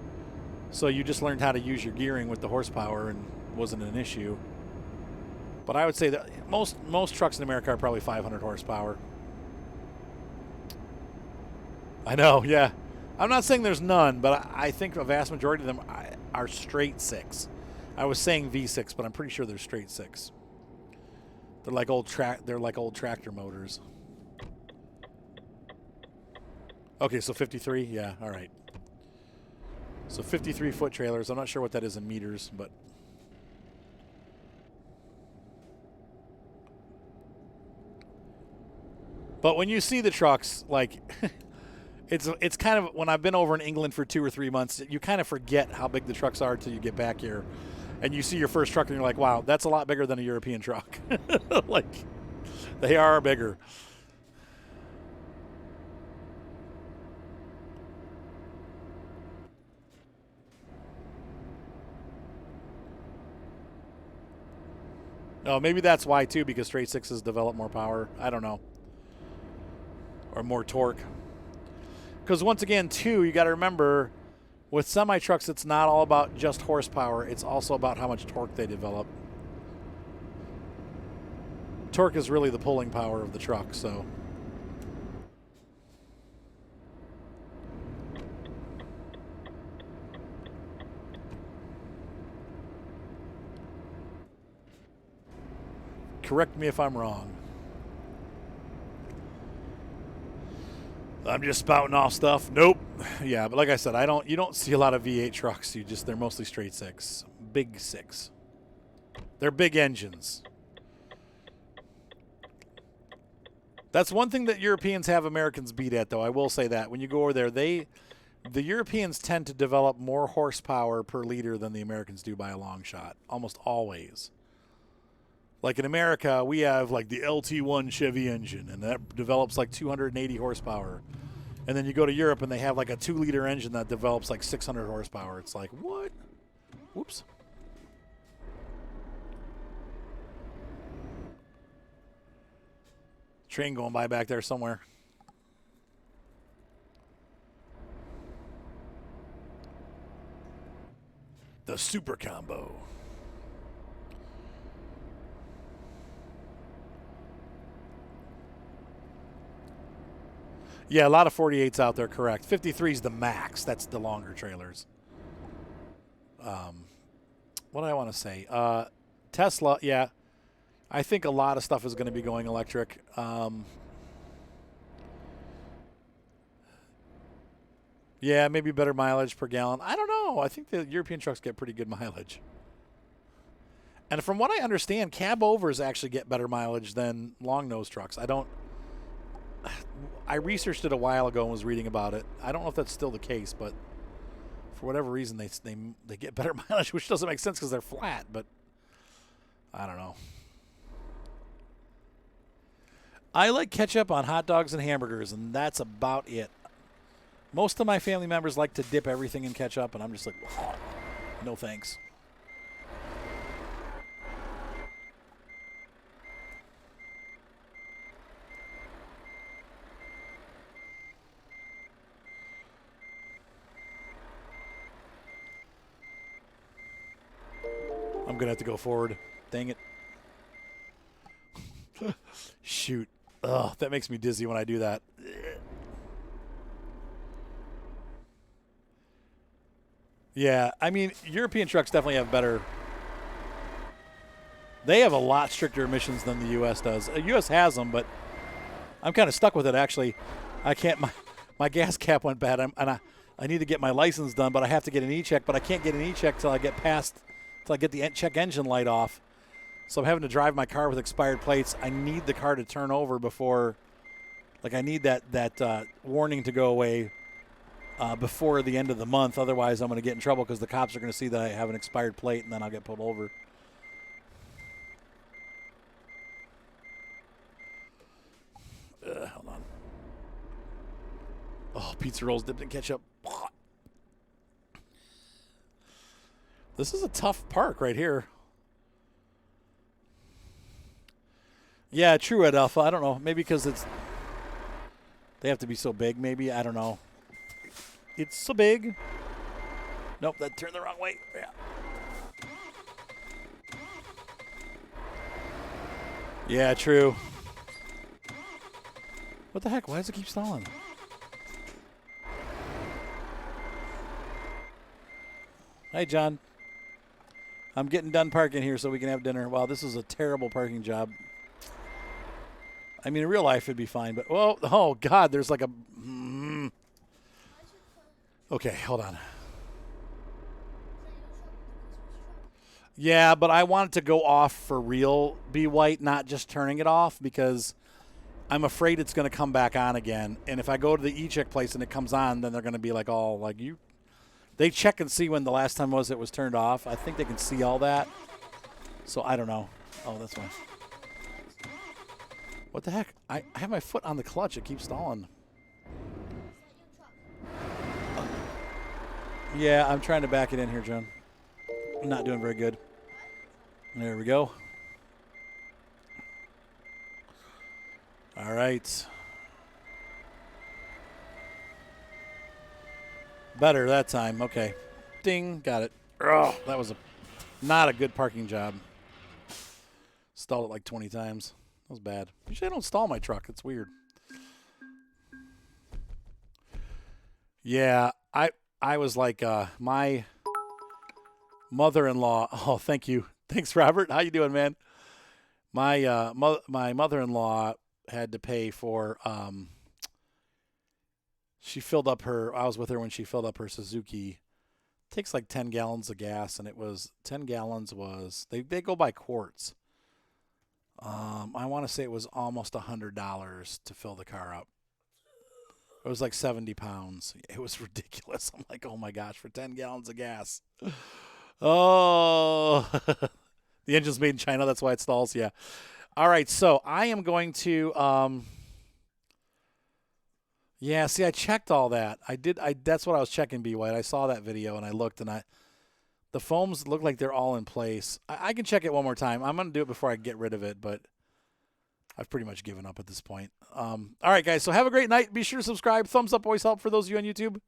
So you just learned how to use your gearing with the horsepower and wasn't an issue. But I would say that most trucks in America are probably 500 horsepower. I know, yeah. I'm not saying there's none, but I think a vast majority of them are straight 6. I was saying V6, but I'm pretty sure they're straight 6. They're like old tractor motors. Okay, so 53, yeah, all right. So 53 foot trailers. I'm not sure what that is in meters, but But when you see the trucks, like, it's kind of, when I've been over in England for 2 or 3 months, you kind of forget how big the trucks are until you get back here. And you see your first truck and you're like, wow, that's a lot bigger than a European truck. Like, they are bigger. Oh, maybe that's why, too, because straight sixes develop more power. I don't know. Or more torque. Because once again, too, you got to remember, with semi-trucks, it's not all about just horsepower. It's also about how much torque they develop. Torque is really the pulling power of the truck, so... Correct me if I'm wrong. I'm just spouting off stuff. Nope. Yeah, but like I said, you don't see a lot of V8 trucks. They're mostly straight six. Big six. They're big engines. That's one thing that Europeans have Americans beat at, though. I will say that. When you go over there, the Europeans tend to develop more horsepower per liter than the Americans do by a long shot. Almost always. Like in America, we have like the LT1 Chevy engine, and that develops like 280 horsepower. And then you go to Europe, and they have like a 2-liter engine that develops like 600 horsepower. It's like, what? Whoops. Train going by back there somewhere. The super combo. Yeah, a lot of 48s out there, correct. 53 is the max. That's the longer trailers. What do I want to say? Tesla, yeah. I think a lot of stuff is going to be going electric. Yeah, maybe better mileage per gallon. I don't know. I think the European trucks get pretty good mileage. And from what I understand, cab overs actually get better mileage than long nose trucks. I researched it a while ago and was reading about it. I don't know if that's still the case, but for whatever reason, they get better mileage, which doesn't make sense because they're flat, but I don't know. I like ketchup on hot dogs and hamburgers, and that's about it. Most of my family members like to dip everything in ketchup, and I'm just like, no thanks. I'm going to have to go forward. Dang it. Shoot. Ugh, that makes me dizzy when I do that. Yeah, I mean, European trucks definitely have better... They have a lot stricter emissions than the U.S. does. The U.S. has them, but I'm kind of stuck with it, actually. I can't... My gas cap went bad, and I need to get my license done, but I have to get an e-check, but I can't get an e-check till I get the check engine light off. So I'm having to drive my car with expired plates. I need the car to turn over before, like, I need that warning to go away before the end of the month. Otherwise, I'm going to get in trouble because the cops are going to see that I have an expired plate, and then I'll get pulled over. Hold on. Oh, pizza rolls dipped in ketchup. This is a tough park right here. Yeah, true, Ed Alpha. I don't know. Maybe because they have to be so big, maybe. I don't know. It's so big. Nope, that turned the wrong way. Yeah. Yeah, true. What the heck? Why does it keep stalling? Hey, John. I'm getting done parking here so we can have dinner. Wow, this is a terrible parking job. I mean, in real life it'd be fine, but oh God, there's like a. Okay, hold on. Yeah, but I want it to go off for real, be white, not just turning it off, because I'm afraid it's going to come back on again. And if I go to the e-check place and it comes on, then they're going to be like all like you. They check and see when the last time was it was turned off. I think they can see all that. So I don't know. Oh, that's why. What the heck? I have my foot on the clutch. It keeps stalling. Yeah, I'm trying to back it in here, John. I'm not doing very good. There we go. All right. Better that time. Okay. Ding. Got it. Oh, that was not a good parking job. Stalled it like 20 times. That was bad. Usually I don't stall my truck. It's weird. Yeah, I was like my mother-in-law. Oh, thank you. Thanks, Robert. How you doing, man? My my mother-in-law had to pay for she filled up her I was with her when she filled up her Suzuki. It takes like 10 gallons of gas, and it was 10 gallons was they go by quarts. I want to say it was almost $100 to fill the car up. It was like 70 pounds. It was ridiculous. I'm like, oh my gosh, for 10 gallons of gas. Oh, the engine's made in China. That's why it stalls. Yeah. All right. So I am going to, yeah, see, I checked all that. That's what I was checking, B White. I saw that video and I looked, and the foams look like they're all in place. I can check it one more time. I'm going to do it before I get rid of it, but I've pretty much given up at this point. All right, guys, so have a great night. Be sure to subscribe. Thumbs up always help for those of you on YouTube.